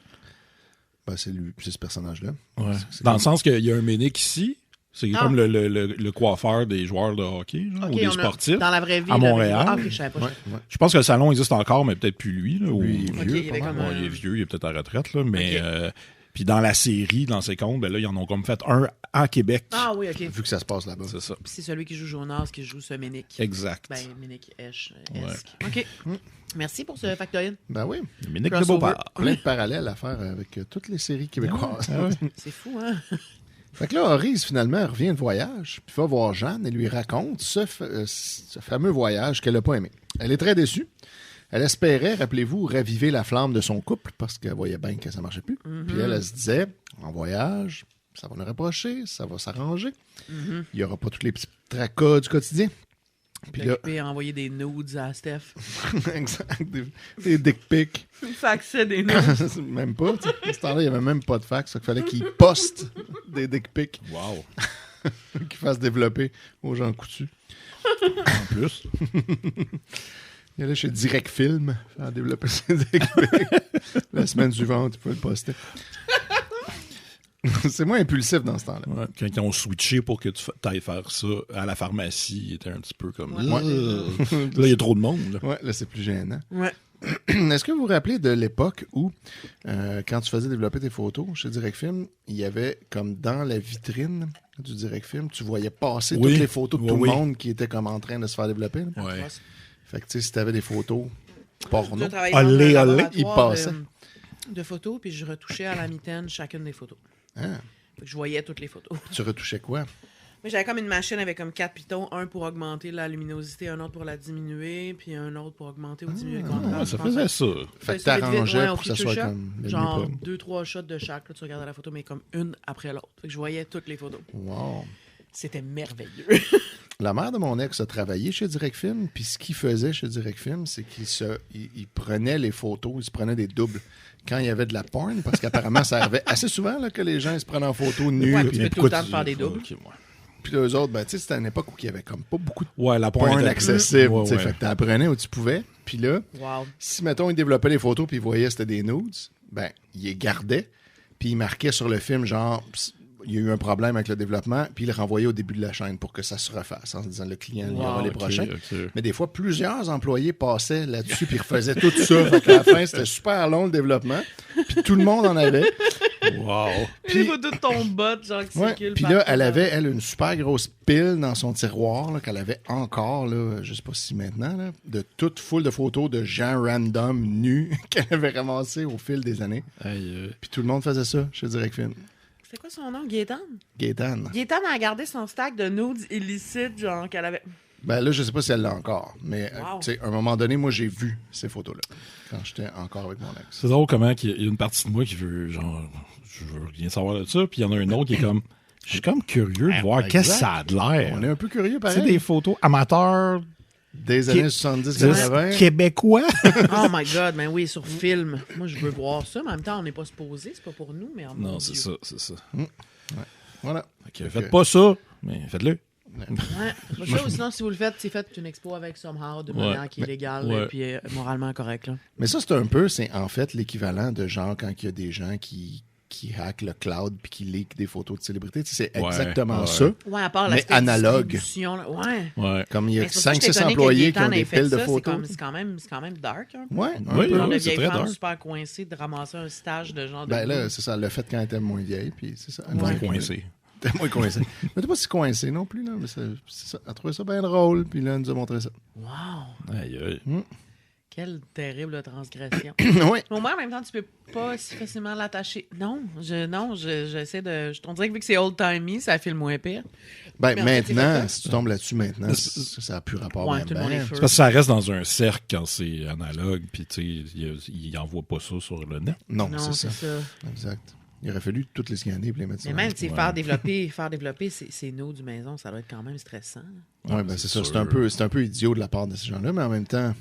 A: Ben, c'est lui, c'est ce personnage-là.
B: Ouais.
A: C'est
B: Dans
A: comme-
B: le sens qu'il y a un Ménic ici, c'est comme le coiffeur des joueurs de hockey genre,
C: Ok,
B: ou des
C: on a-
B: sportifs.
C: Dans la vraie vie.
B: à
C: là,
B: Montréal.
C: Ah, ok, je savais pas.
A: Ouais, ouais.
B: Je pense que le salon existe encore, mais peut-être plus lui. Là, ou-
A: Lui, il est
C: Ok,
A: vieux,
C: il y avait
A: pas
C: comme
A: mal.
B: Ouais, il est vieux, il est peut-être à la retraite, là, mais
C: Ok.
B: puis dans la série, dans ses comptes, ben là, ils en ont comme fait un à Québec.
C: Ah oui, ok.
A: Vu que ça se passe là-bas.
B: C'est ça.
C: Puis c'est celui qui joue Jonas qui joue ce Ménic.
B: Exact.
C: Ben, Ménic esque. Ok. Merci pour ce factoïde.
A: Ben oui.
B: Ménic de
C: Crossover.
B: Beauport.
A: Plein de parallèles à faire avec toutes les séries québécoises.
C: C'est fou, hein?
A: Fait que là, Horace, finalement, revient de voyage, puis va voir Jeanne et lui raconte ce fameux voyage qu'elle n'a pas aimé. Elle est très déçue. Elle espérait, rappelez-vous, raviver la flamme de son couple parce qu'elle voyait bien que ça ne marchait plus. Puis elle se disait, en voyage, ça va nous rapprocher, ça va s'arranger. Il n'y aura pas tous les petits tracas du quotidien. Puis là,
C: Occupé à envoyer des nudes à Steph.
A: exact, des dick pics.
C: Faxait des nudes.
A: Même pas. Tu sais. À ce temps-là, il n'y avait même pas de fax. Il fallait qu'il poste des dick pics
B: Wow.
A: qu'il fasse développer aux gens coutus.
B: En plus.
A: Il allait chez Direct Film faire développer ses dick pics. La semaine suivante, il faut le poster. C'est moins impulsif dans ce temps-là.
B: Ouais. Quand ils ont switché pour que tu ailles faire ça à la pharmacie, il était un petit peu comme...
C: Ouais.
B: Là, il y a trop de monde. Là.
A: Ouais, là, c'est plus gênant.
C: Ouais.
A: Est-ce que vous vous rappelez de l'époque où, quand tu faisais développer tes photos chez Direct Film, il y avait comme dans la vitrine du Direct Film, tu voyais passer
B: Oui.
A: toutes les photos de tout
B: Oui,
A: le
B: oui.
A: monde qui était comme en train de se faire développer. là.
B: Ouais.
A: Fait que, tu sais, si tu avais des photos porno,
C: Je travaillais
B: Allez,
C: dans un
B: allez,
C: laboratoire
A: il passait.
C: de photos, puis je retouchais à la mitaine chacune des photos.
A: hein,
C: Fait que je voyais toutes les photos.
A: tu retouchais quoi?
C: Mais j'avais comme une machine avec comme 4 pitons, un pour augmenter la luminosité, un autre pour la diminuer, puis un autre pour augmenter ou diminuer le contraste.
B: Ça faisait ça.
A: Fait que t'arrangeais pour que ça soit
C: shot,
A: comme... le
C: genre
A: mieux
C: 2-3 shots de chaque. Là, tu regardais la photo, mais comme une après l'autre. Fait que je voyais toutes les photos.
A: Wow.
C: C'était merveilleux.
A: La mère de mon ex a travaillé chez Direct Film, puis ce qu'il faisait chez Direct Film, c'est il prenait les photos, il se prenait des doubles quand il y avait de la porn, parce qu'apparemment, ça arrivait assez souvent là, que les gens ils se prenaient en photo nus.
C: Ouais, puis
A: puis
C: tu peux tout le temps te faire des doubles.
B: Okay, ouais.
A: puis eux autres, ben, tu sais, c'était une époque où il y avait comme pas beaucoup de
B: Ouais, la
A: porn
B: était-
A: accessible.
B: Ouais,
A: tu sais,
B: ouais.
A: Fait que t'apprenais où tu pouvais. Puis là,
C: Wow.
A: si, mettons, il développait les photos puis il voyait que c'était des nudes, ben, il les gardait, puis il marquait sur le film, genre, il y a eu un problème avec le développement, puis il le renvoyait au début de la chaîne pour que ça se refasse, en se disant, le client, il y aura les
B: Ok,
A: prochains.
B: ok.
A: Mais des fois, plusieurs employés passaient là-dessus puis refaisaient tout ça. Fait qu'à la fin, c'était super long, le développement. Puis tout le monde en avait.
B: Wow.
C: Les photos de ton bot, genre, qui
A: Ouais.
C: circulent
A: Puis là,
C: partout,
A: elle avait, une super grosse pile dans son tiroir là, qu'elle avait encore, là, je sais pas si maintenant, là, de toute foule de photos de gens random nus qu'elle avait ramassés au fil des années.
B: Aïe,
A: Puis tout le monde faisait ça chez Direct Film.
C: C'est quoi son nom? Gaétan?
A: Gaétan.
C: Gaétan a gardé son stack de nudes illicites, genre, qu'elle avait...
A: Ben là, je sais pas si elle l'a encore, mais
C: Wow.
A: tu sais, à un moment donné, moi, j'ai vu ces photos-là quand j'étais encore avec mon ex.
B: c'est drôle comment il y a une partie de moi qui veut, genre, je veux rien savoir de ça, puis il y en a un autre qui est comme, je suis comme curieux de voir
A: exact.
B: qu'est-ce que ça a de l'air.
A: On est un peu curieux,
B: Tu
A: pareil.
B: sais, des photos amateurs
A: Des années 70-80.
B: québécois.
C: Oh my God, mais oui, sur film. Moi, je veux voir ça, mais en même temps, on n'est pas supposé, c'est pas pour nous, mais en
B: Non,
C: mon
B: c'est
C: Dieu.
B: ça, c'est ça.
A: Voilà.
B: Ok, faites pas ça, mais faites-le.
C: Ouais. Pas ça, ou sinon, si vous le faites, c'est fait une expo avec Somehow de manière qui est légale
B: ouais.
C: et puis moralement correcte. Là.
A: Mais ça, c'est en fait l'équivalent de genre quand il y a des gens qui hackent le cloud puis qui leak des photos de célébrités. Tu sais, c'est
B: Ouais,
A: exactement
B: ouais.
A: ça.
C: Ouais, à part
A: Mais
C: l'aspect
A: analogue.
C: distribution, là. Ouais.
B: Ouais.
A: Comme il y a
C: Mais c'est pour ça que
A: 5-6
C: j'étais étonnée que
A: employés qui ont
C: Gaétan
A: des
C: ait fait
A: piles de
C: ça,
A: photos.
C: C'est quand même dark. Hein.
A: Ouais, un
B: Oui,
A: peu.
C: Genre de
B: c'est
C: vieille
B: très
C: femme
B: dark.
C: super coincée de ramasser un stage de genre de...
A: Ben là, c'est ça, le fait quand elle était moins vieille, puis c'est ça.
B: Moins
C: Ouais.
B: coincé.
A: Elle était moins coincée. Mais t'es pas si coincée non plus, là. Mais c'est ça. Elle trouvait ça bien drôle, puis là, elle nous a montré ça.
C: Wow!
B: Aïe, aïe.
C: Quelle terrible transgression.
A: oui.
C: Mais au moins, en même temps, tu peux pas si facilement l'attacher. Non, j'essaie de... On dirait que vu que c'est old-timey, ça file moins pire.
A: Ben
C: Mais en fait, c'est
A: maintenant,
C: fait
A: si tu tombes là-dessus maintenant, ça n'a plus rapport
C: Ouais,
A: bien,
C: tout le monde est
A: bien.
C: feu.
B: C'est parce que ça reste dans un cercle quand c'est analogue, puis tu sais, il envoie pas ça sur le net.
A: Non,
C: Non,
A: c'est ça. Exact. Il aurait fallu toutes les scanner et les mettre
C: Mais
A: sur
C: même, tu sais,
B: Ouais.
C: faire développer ces nodes du maison, ça doit être quand même stressant.
A: Oui, ben c'est ça.
B: sûr.
A: C'est un peu idiot de la part de ces gens-là, mais en même temps.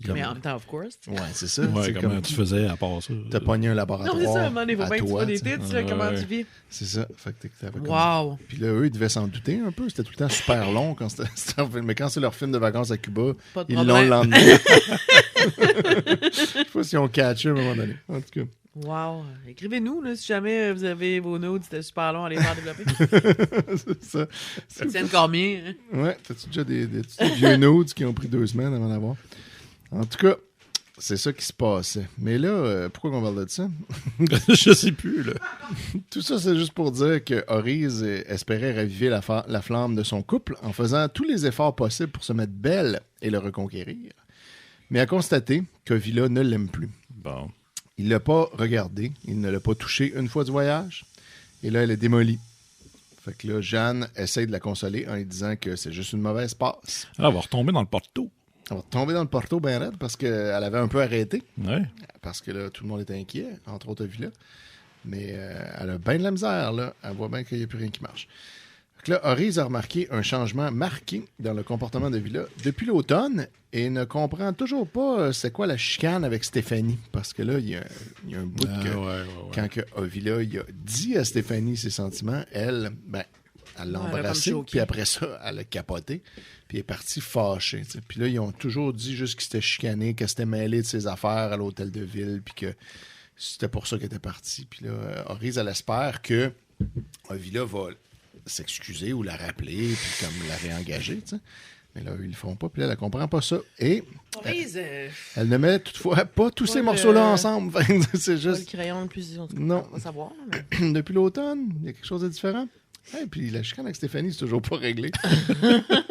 A: Comme...
C: Mais en même temps, of course.
A: Ouais, c'est ça.
B: Ouais,
A: c'est
B: comment
A: comme
B: tu faisais à part ça?
A: t'as pogné un
C: Non,
A: laboratoire.
C: c'est ça, à un moment donné, il faut
A: à
C: bien que tu
A: toi,
C: vois des
A: tu sais.
C: titres, là, comment
B: Ouais.
C: tu vis.
A: C'est ça. Fait que t'avais comme-
C: Wow!
A: Puis là, eux, ils devaient s'en douter un peu. C'était tout le temps super long quand c'était un film. Mais quand c'est leur film de vacances à Cuba,
C: Pas de
A: ils l'ont le
C: problème.
A: lendemain. Je sais pas si on catché à un moment donné. En tout cas.
C: Wow! Écrivez-nous, là, si jamais vous avez vos nodes, c'était super long à les faire développer.
A: c'est ça.
C: C'est encore mieux, hein?
A: Ouais, t'as-tu déjà des vieux nudes qui ont pris 2 semaines avant d'avoir? En tout cas, c'est ça qui se passait. Mais là, pourquoi on parle de ça?
B: Je sais plus, là.
A: Tout ça, c'est juste pour dire que Oriz espérait raviver la flamme de son couple en faisant tous les efforts possibles pour se mettre belle et le reconquérir. Mais a constaté qu'Ovila ne l'aime plus.
B: Bon.
A: Il l'a pas regardé, il ne l'a pas touché une fois du voyage, et là, elle est démolie. Fait que là, Jeanne essaie de la consoler en lui disant que c'est juste une mauvaise passe.
B: Ah, elle va retomber dans le porto.
A: Elle va tomber dans le porto bien raide parce qu'elle avait un peu arrêté,
B: Ouais.
A: parce que là, tout le monde était inquiet, entre autres Ovila. Mais elle a bien de la misère, là. Elle voit bien qu'il n'y a plus rien qui marche. Fait que là, Oriz a remarqué un changement marqué dans le comportement de Villa depuis l'automne et ne comprend toujours pas c'est quoi la chicane avec Stéphanie. Parce que là, il y a un bout que quand que Ovila il a dit à Stéphanie ses sentiments, elle, ben, elle l'a
C: Ouais, elle a
A: embrassé,
C: comme choqué.
A: puis après ça, elle a capoté, puis elle est partie fâchée. T'sais. Puis là, ils ont toujours dit juste qu'il s'était chicané, qu'elle s'était mêlée de ses affaires à l'hôtel de ville, puis que c'était pour ça qu'elle était partie. Puis là, Oriz, elle espère que Ovila va s'excuser ou la rappeler, puis comme la réengager, tu sais. Mais là, ils le font pas, puis là, elle comprend pas ça. Et
C: Oriz,
A: elle ne met toutefois pas tous ces
C: le-
A: morceaux-là ensemble. Fait que c'est
C: pas le
A: juste,
C: crayon le plus... en tout cas,
A: Non.
C: On va savoir, mais...
A: depuis l'automne, il y a quelque chose de différent. Et puis la chicane avec Stéphanie, c'est toujours pas réglé.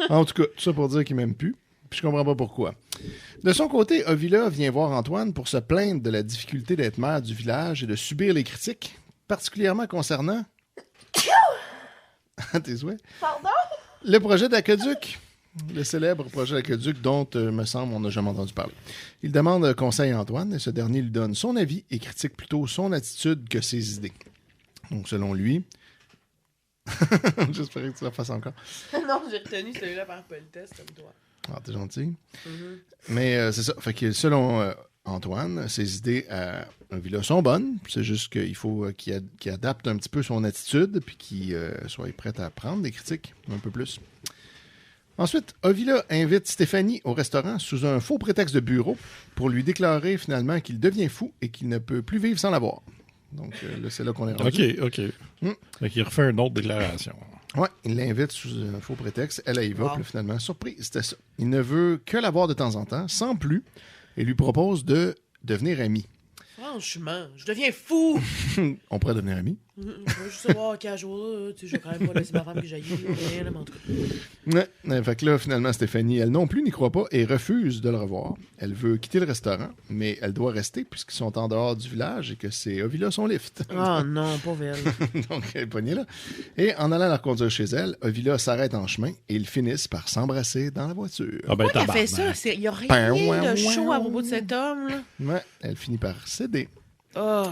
A: En tout cas, tout ça pour dire qu'il m'aime plus. Puis je comprends pas pourquoi. De son côté, Ovila vient voir Antoine pour se plaindre de la difficulté d'être maire du village et de subir les critiques, particulièrement concernant À tes souhaits.
C: Pardon?
A: Le projet d'aqueduc. Le célèbre projet d'aqueduc dont, me semble, on n'a jamais entendu parler. Il demande conseil à Antoine et ce dernier lui donne son avis et critique plutôt son attitude que ses idées. Donc, selon lui... J'espérais que tu la fasses encore.
C: Non, j'ai retenu celui-là par politesse, comme toi.
A: Ah, t'es gentil. Mais c'est ça. Fait que selon Antoine, ses idées à Ovila sont bonnes. C'est juste qu'il faut qu'il adapte un petit peu son attitude puis qu'il soit prêt à prendre des critiques un peu plus. Ensuite, Ovila invite Stéphanie au restaurant sous un faux prétexte de bureau pour lui déclarer finalement qu'il devient fou et qu'il ne peut plus vivre sans la voir. Donc là, c'est là qu'on est rendu.
B: OK. Fait qu'il refait une autre déclaration.
A: Oui, il l'invite sous un faux prétexte. Elle y va, puis finalement, surprise, c'était ça. Il ne veut que la voir de temps en temps, sans plus, et lui propose de devenir ami.
C: Franchement, je deviens fou!
A: On pourrait devenir amis.
C: Je veux juste savoir qu'à jour, tu sais, je vais quand même pas laisser ma femme que j'aille. Mais en tout cas.
A: Ouais, fait que là, finalement, Stéphanie, elle non plus n'y croit pas et refuse de le revoir. Elle veut quitter le restaurant, mais elle doit rester puisqu'ils sont en dehors du village et que c'est Ovila son lift.
C: Oh non, pauvre elle.
A: Donc, elle est pognée là. Et en allant la reconduire chez elle, Ovila s'arrête en chemin et ils finissent par s'embrasser dans la voiture.
B: Ah ben,
C: Pourquoi elle fait
B: tabarnak.
C: ça? Il n'y a rien de chaud à propos de cet homme, là.
A: Ouais, elle finit par céder.
C: Oh,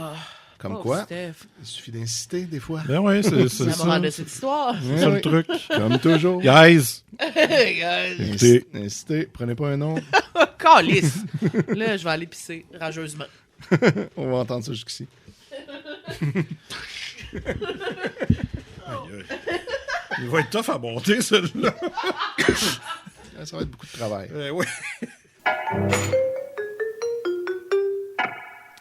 A: Comme
C: pauvre
A: quoi,
C: Steph.
A: il suffit d'insister des fois.
B: Ben oui, c'est
C: Ça me
B: ça.
C: rend de cette histoire.
B: C'est ça le truc.
A: Comme toujours.
B: Guys,
A: Incitez, incitez, prenez pas un nom.
C: Calice. Là, je vais aller pisser rageusement.
A: On va entendre ça jusqu'ici.
B: il va être tough à monter, celui-là.
A: Ça va être beaucoup de travail.
B: Oui.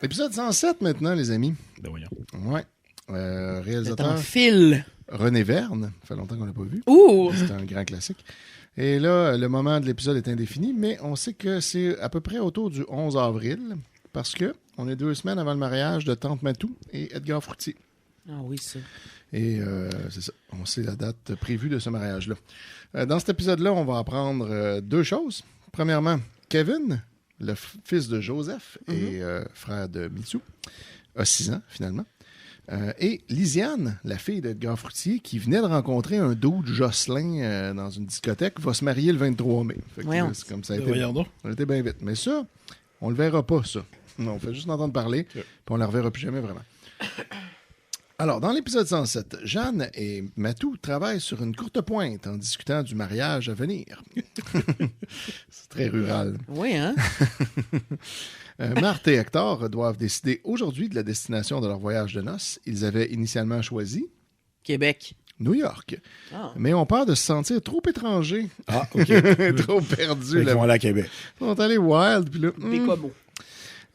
A: Épisode 107 maintenant, les amis.
B: Ben voyons.
A: Ouais.
C: C'est
A: Réalisateur
C: un fil.
A: René Verne. Ça fait longtemps qu'on l'a pas vu.
C: Ouh!
A: C'est un grand classique. Et là, le moment de l'épisode est indéfini, mais on sait que c'est à peu près autour du 11 avril, parce que on est 2 semaines avant le mariage de Tante Matou et Edgar Fruitier.
C: Ah oui, ça.
A: Et c'est ça. On sait la date prévue de ce mariage-là. Dans cet épisode-là, on va apprendre 2 choses. Premièrement, Kevin, le fils de Joseph et frère de Mitsou, a 6 ans, finalement. Et Lisiane, la fille d'Edgar Fruitier, qui venait de rencontrer un dude Jocelyn dans une discothèque, va se marier le 23 mai. Fait que,
C: Voyons.
A: là, c'est comme ça a
B: Ben
A: été.
B: voyons donc.
A: On a été bien vite. Mais ça, on le verra pas, ça. Non, on fait juste en entendre parler, puis on la reverra plus jamais vraiment. Alors, dans l'épisode 107, Jeanne et Matou travaillent sur une courte pointe en discutant du mariage à venir. C'est très rural.
C: Oui, hein?
A: Marthe et Hector doivent décider aujourd'hui de la destination de leur voyage de noces. Ils avaient initialement choisi
C: Québec.
A: New York.
C: Ah.
A: Mais ont peur de se sentir trop étrangers,
B: Ah, OK.
A: trop perdus.
B: Ils
A: Là.
B: vont aller à Québec.
A: Ils sont allés wild, puis là...
C: Bécomo.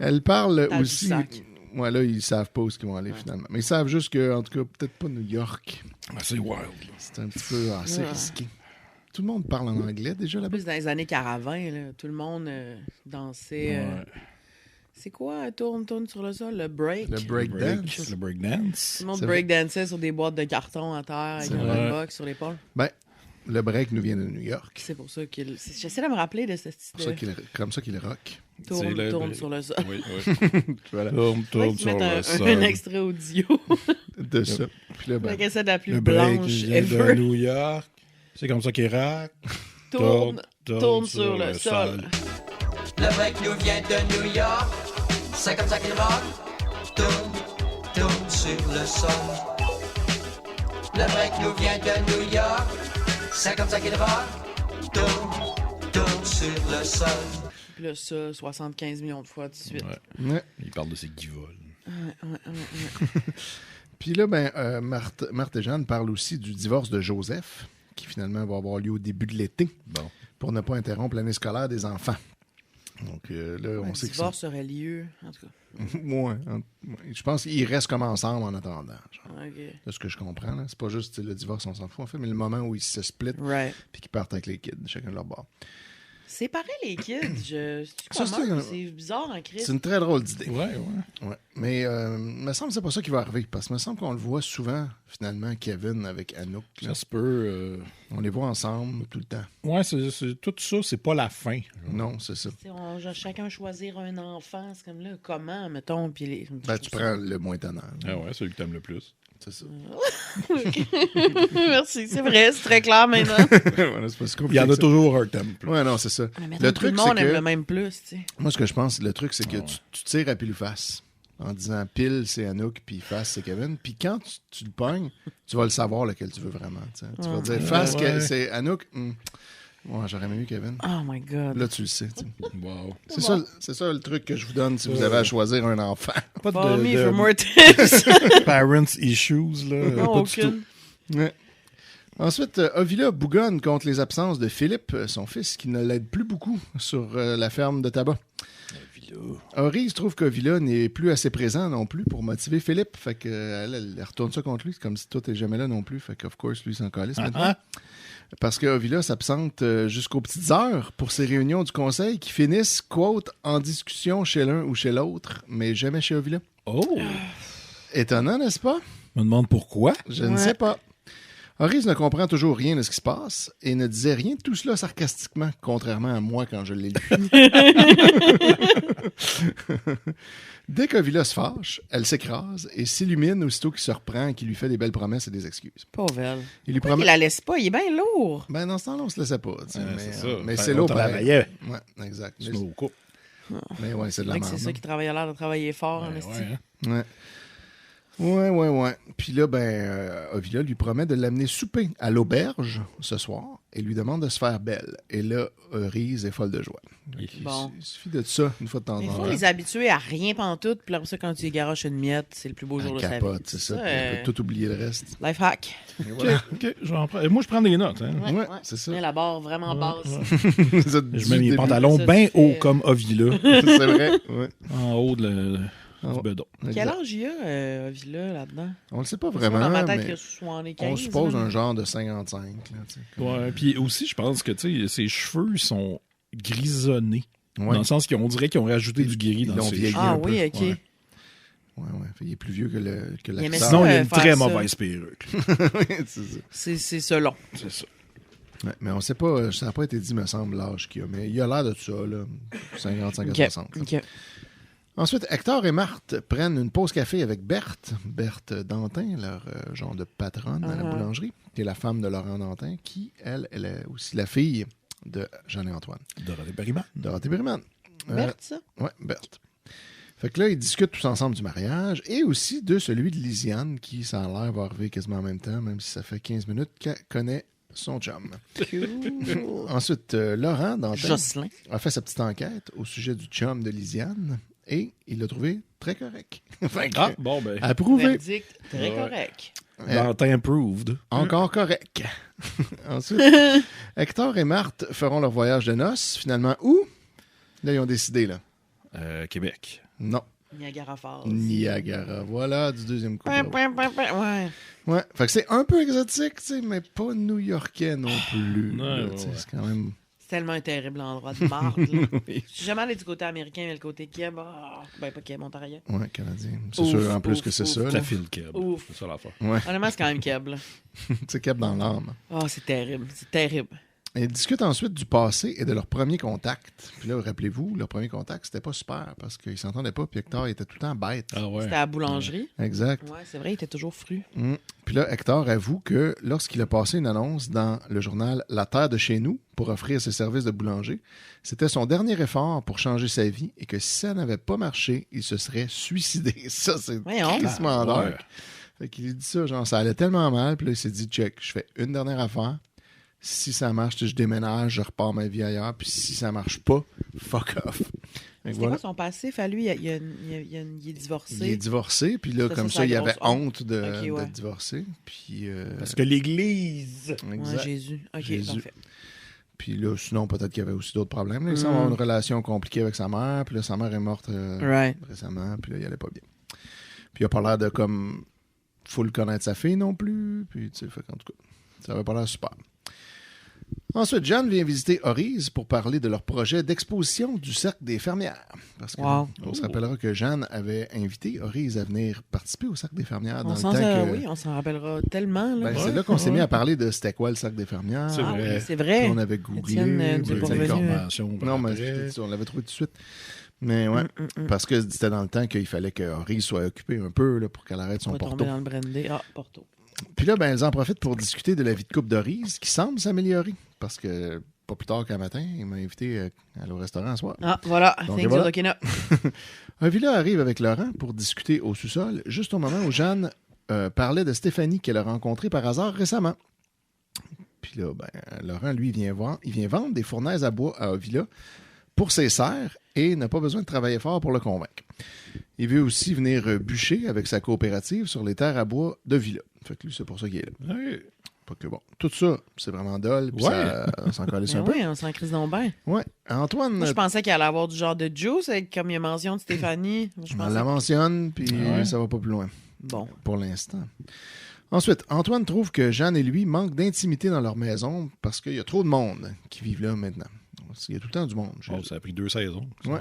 A: Elle parle
C: Dans du
A: aussi...
C: sac.
A: Ouais, là, ils savent pas où ils vont aller, finalement. Mais ils savent juste que, en tout cas, peut-être pas New York.
B: Ah, c'est wild.
A: C'est un petit peu assez
C: Ah.
A: risqué. Tout le monde parle en anglais déjà là-bas.
C: Plus dans les années 80, là, tout le monde dansait.
B: Ouais.
C: C'est quoi, tourne sur le sol? Le break.
A: Le breakdance.
B: Le breakdance.
C: Tout le monde
A: C'est
C: breakdansait sur des boîtes de carton à terre avec un
B: vrai.
C: box sur l'épaule.
A: Ben, le break nous vient de New York.
C: C'est pour ça qu'il. J'essaie de me rappeler de cette
A: C'est comme ça qu'il rock.
C: Tourne,
B: C'est le
C: tourne
B: break.
C: sur le sol.
B: Oui, oui.
A: Voilà,
B: Tourne,
C: Faudrait
B: tourne
C: qu'ils
B: sur
C: mettent
B: le
C: un
B: sol.
C: extrait audio.
A: de ça. Puis là, ben,
C: La cassette la plus
B: Le break
C: blanche
B: vient de
C: ever.
B: New York. C'est comme ça qu'il rock.
C: Tourne sur le sol.
D: Le break nous vient de New York, c'est comme ça qu'il rock. Tourne sur le sol. Le break nous vient de New York, c'est comme ça qu'il rock. Tourne sur le sol.
C: Puis là, ça, 75 millions de fois de suite.
B: Ouais.
A: ouais.
B: Il parle de ses guivoles.
A: Puis là, ben, Marthe et Jeanne parlent aussi du divorce de Joseph, qui finalement va avoir lieu au début de l'été,
B: Bon.
A: pour ne pas interrompre l'année scolaire des enfants. Donc là, on
C: Le
A: sait que
C: divorce aurait lieu. En tout cas.
A: ouais, je pense qu'ils restent comme ensemble en attendant. Genre,
C: OK.
A: de ce que je comprends. Là. C'est pas juste le divorce, on s'en fout, en fait, mais le moment où ils se splitent
C: Right.
A: puis qu'ils partent avec les kids, chacun de leur bord.
C: Séparer les kids,
A: Ça,
C: c'est bizarre en crise.
A: C'est une très drôle d'idée.
B: Ouais.
A: Ouais. Mais il me semble que c'est pas ça qui va arriver. Parce que me semble qu'on le voit souvent, finalement, Kevin avec Anouk. là.
B: Ça se peut.
A: On les voit ensemble tout le temps.
B: Ouais, tout ça, c'est pas la fin.
A: Non, c'est ça.
C: On va chacun choisir un enfant. C'est comme là, comment, mettons, puis les...
A: Ben, tu prends le moins tannant.
B: Ah ouais, celui que t'aimes le plus.
A: C'est ça.
C: Merci, c'est vrai, c'est très clair maintenant.
A: Voilà, c'est pas si
B: Il
A: compliqué
B: y en
A: que
B: a
A: ça.
B: toujours un thème plus.
A: Ouais, non, c'est ça.
C: Mais
A: Le
C: tout
A: truc,
C: le monde
A: c'est
C: aime
A: que...
C: le même plus, tu sais.
A: Moi, ce que je pense, le truc, c'est que tu tires à pile ou face. En disant pile, c'est Anouk, puis face, c'est Kevin. Puis quand tu le pognes, tu vas le savoir lequel tu veux vraiment. Tu vas dire face, c'est Anouk. Ouais, j'aurais aimé mieux Kevin.
C: Oh my God.
A: Là, tu le sais. Tu sais.
B: Wow.
A: C'est ça le truc que je vous donne si vous avez à choisir un enfant.
B: Pas
C: Follow me
B: de
C: for more tips.
B: parents issues, là.
C: Non,
B: pas du tout.
C: aucune.
A: Ouais. Ensuite, Ovila bougonne contre les absences de Philippe, son fils, qui ne l'aide plus beaucoup sur la ferme de tabac. Horise trouve qu'Ovila n'est plus assez présent non plus pour motiver Philippe. Fait que elle retourne ça contre lui. C'est comme si toi, t'es jamais là non plus. Fait qu'of course, lui, s'en calisse maintenant. Parce que Ovila s'absente jusqu'aux petites heures pour ces réunions du conseil qui finissent, quote, en discussion chez l'un ou chez l'autre, mais jamais chez Ovila.
B: Oh!
A: Étonnant, n'est-ce pas?
B: Je me demande pourquoi.
A: Je ne sais pas. Horise ne comprend toujours rien de ce qui se passe et ne disait rien de tout cela sarcastiquement, contrairement à moi quand je l'ai lu. Dès qu'Ovila se fâche, elle s'écrase et s'illumine aussitôt qu'il se reprend et qu'il lui fait des belles promesses et des excuses.
C: Pauvre elle.
A: Il lui
C: Pourquoi
A: promet...
C: il la laisse pas? Il est bien lourd.
A: Ben, dans ce temps-là, on se laissait pas. tu sais,
B: C'est ça.
A: mais
B: Fait,
A: c'est
B: on
A: lourd.
B: travaillait.
A: Ouais, exact.
B: C'est nos couples.
A: Mais ouais, c'est de la
C: Fait que
A: merde.
C: c'est ça qui travaille à l'air de travailler fort, en
B: Ouais,
C: esti.
B: hein.
A: Ouais. Puis là, Ovila lui promet de l'amener souper à l'auberge ce soir et lui demande de se faire belle. Et là, Horise est folle de joie.
C: Bon.
A: Il suffit de ça une fois de temps
C: Mais il
A: en
C: faut
A: temps.
C: les habituer à rien pantoute, puis après ça, quand tu y garoches une miette, c'est le plus beau jour de sa vie.
A: Capote, c'est ça. Puis elle peut tout oublier le reste.
C: Life hack.
A: Et voilà.
B: OK, j'en prends. Moi, je prends des notes. Hein.
A: Ouais, c'est ça.
C: Mais la barre vraiment basse.
A: C'est ça,
B: Je
A: du
B: mets mes
A: début.
B: pantalons
C: Ça,
B: bien
C: tu
B: hauts
C: fais-
B: comme Ovila,
A: C'est vrai. Ouais.
B: en haut du
A: Oh.
B: bedon.
C: Quel
A: Exact.
C: âge il y a, Villa, là-dedans?
A: On le sait pas
C: Dans
A: vraiment,
C: ma tête, il y
A: mais
C: a 75.
A: on suppose
C: là.
A: un genre de 55. Là, tu sais.
B: Ouais, puis aussi, je pense que ses cheveux ils sont grisonnés.
A: Ouais.
B: Dans le sens qu'on dirait qu'ils ont rajouté du gris
A: Ils
B: dans
A: l'ont
B: ses
A: vieilli
B: cheveux.
C: Ah
A: un peu.
C: oui, OK.
A: Ouais. Il est plus vieux que
C: Il
A: l'acteur.
C: aimait
B: Sinon, il y a une
C: faire
B: très
C: ça.
B: mauvaise perruque.
A: c'est ça.
C: C'est selon.
B: C'est ça.
A: Ouais, mais on sait pas, ça n'a pas été dit, me semble, l'âge qu'il a. Mais il a l'air de ça, là. 55 à 60. là.
C: OK.
A: Ensuite, Hector et Marthe prennent une pause café avec Berthe Dantin, leur genre de patronne à la boulangerie, qui est la femme de Laurent Dantin, qui, elle est aussi la fille de Jeanne et Antoine.
B: Dorothée Berryman.
A: Dorothée Berryman.
C: Berthe, ça?
A: Ouais, Berthe. Fait que là, ils discutent tous ensemble du mariage et aussi de celui de Lisiane, qui, ça a l'air, va arriver quasiment en même temps, même si ça fait 15 minutes qu'elle connaît son chum. Ensuite, Laurent Dantin
C: Jocelyn.
A: a fait sa petite enquête au sujet du chum de Lisiane et il l'a trouvé très correct. Fait que,
B: Ah, bon, ben.
A: approuvé.
C: Verdict très
B: Ouais.
C: correct.
B: Dantin approved.
A: Encore correct. Ensuite, Hector et Marthe feront leur voyage de noces. Finalement, où? Là, ils ont décidé, là.
B: Québec.
A: Non.
C: Niagara Falls.
A: Niagara. Voilà, du deuxième coup. bravo.
C: Ouais.
A: Ouais. Fait que c'est un peu exotique, tu sais, mais pas new-yorkais non plus.
B: Ouais,
A: là,
B: ouais,
A: tu sais,
B: ouais.
A: C'est quand même...
C: C'est tellement un terrible endroit de marde. là.
A: Oui.
C: Je suis jamais allé du côté américain, mais le côté Keb, ben pas Keb, Ontario.
A: Ouais, canadien. C'est
C: Ouf,
A: sûr, en plus
C: ouf,
A: que c'est
C: ouf.
A: ça.
B: Ça
A: là.
B: file Keb.
C: Ouf.
B: C'est ça l'affaire.
C: Honnêtement, c'est quand même Keb, là.
A: C'est cap dans l'âme.
C: Oh, c'est terrible. C'est terrible.
A: Ils discutent ensuite du passé et de leur premier contact. Puis là, rappelez-vous, leur premier contact, c'était pas super parce qu'ils s'entendaient pas, puis Hector était tout le temps bête.
B: Ah ouais.
C: C'était à la boulangerie.
A: Exact.
C: Ouais, c'est vrai, il était toujours fru.
A: Puis là, Hector avoue que lorsqu'il a passé une annonce dans le journal La Terre de chez nous pour offrir ses services de boulanger, c'était son dernier effort pour changer sa vie et que si ça n'avait pas marché, il se serait suicidé. Ça, c'est
C: Voyons.
A: crissement
B: Ah, ouais.
A: dark. Fait qu'il dit ça, genre, ça allait tellement mal, puis là, il s'est dit, check, je fais une dernière affaire. Si ça marche, je déménage, je repars ma vie ailleurs, puis si ça marche pas, fuck off. Fait que
C: C'était
A: voilà.
C: quoi son passif à lui? Il est divorcé.
A: Il est divorcé, puis là,
C: C'était
A: comme
C: ça,
A: ça,
C: sa
A: il avait
C: grosse
A: honte
C: Ok, ouais.
A: d'être divorcé. Puis,
B: Parce que l'Église.
C: Ouais,
A: exact.
C: Jésus. OK,
A: Jésus.
C: parfait.
A: Puis là, sinon, peut-être qu'il y avait aussi d'autres problèmes. Là, il semble avoir une relation compliquée avec sa mère, puis là, sa mère est morte
C: Right.
A: récemment, puis là, il allait pas bien. Puis il a pas l'air de, comme, full connaître sa fille non plus, puis tu sais, fait qu'en tout cas, ça avait pas l'air super. Ensuite, Jeanne vient visiter Orize pour parler de leur projet d'exposition du Cercle des fermières. Parce que
C: Wow.
A: on se rappellera que Jeanne avait invité Orize à venir participer au Cercle des fermières dans
C: On
A: le
C: s'en
A: temps que...
C: oui, on s'en rappellera tellement. Là.
A: Ben, c'est là qu'on s'est mis à parler de c'était quoi le Cercle des fermières.
B: C'est vrai.
C: Oui, c'est vrai.
A: Puis on avait googlé.
C: Étienne, nous est
A: puis
C: pas
A: on avait-
C: revenu.
B: Information.
A: Non, mais on l'avait trouvé tout de suite. Mais ouais, parce que c'était dans le temps qu'il fallait que Orize soit occupée un peu là, pour qu'elle arrête
C: On
A: son
C: va
A: porto.
C: tomber dans le brandy. Ah, Porto.
A: Puis là, ben, elles en profitent pour discuter de la vie de couple d'Orize qui semble s'améliorer. Parce que pas plus tard qu'un matin, il m'a invité à aller au restaurant ce soir.
C: Ah, voilà.
A: Donc,
C: Things
A: et voilà.
C: are looking up.
A: Villa arrive avec Laurent pour discuter au sous-sol, juste au moment où Jeanne parlait de Stéphanie qu'elle a rencontrée par hasard récemment. Puis là, ben, Laurent, lui, il vient vendre des fournaises à bois à Villa pour ses serres et n'a pas besoin de travailler fort pour le convaincre. Il veut aussi venir bûcher avec sa coopérative sur les terres à bois de Villa. Fait que lui, c'est pour ça qu'il est là.
B: Ouais.
A: Pas que bon. Tout ça, c'est vraiment dol, puis
B: Ouais.
A: ça s'en calisse un
C: Ben
A: peu.
C: oui, on s'en crise donc bien.
A: Ouais. Antoine,
C: Moi, je pensais qu'il allait avoir du genre de juice, avec, comme il y a mention de Stéphanie. Je
A: on
C: pensais...
A: la mentionne, puis
B: Ouais.
A: ça va pas plus loin.
C: Bon.
A: Pour l'instant. Ensuite, Antoine trouve que Jeanne et lui manquent d'intimité dans leur maison parce qu'il y a trop de monde qui vivent là maintenant. Il y a tout le temps du monde.
B: Bon, ça a pris 2 saisons.
A: Ouais.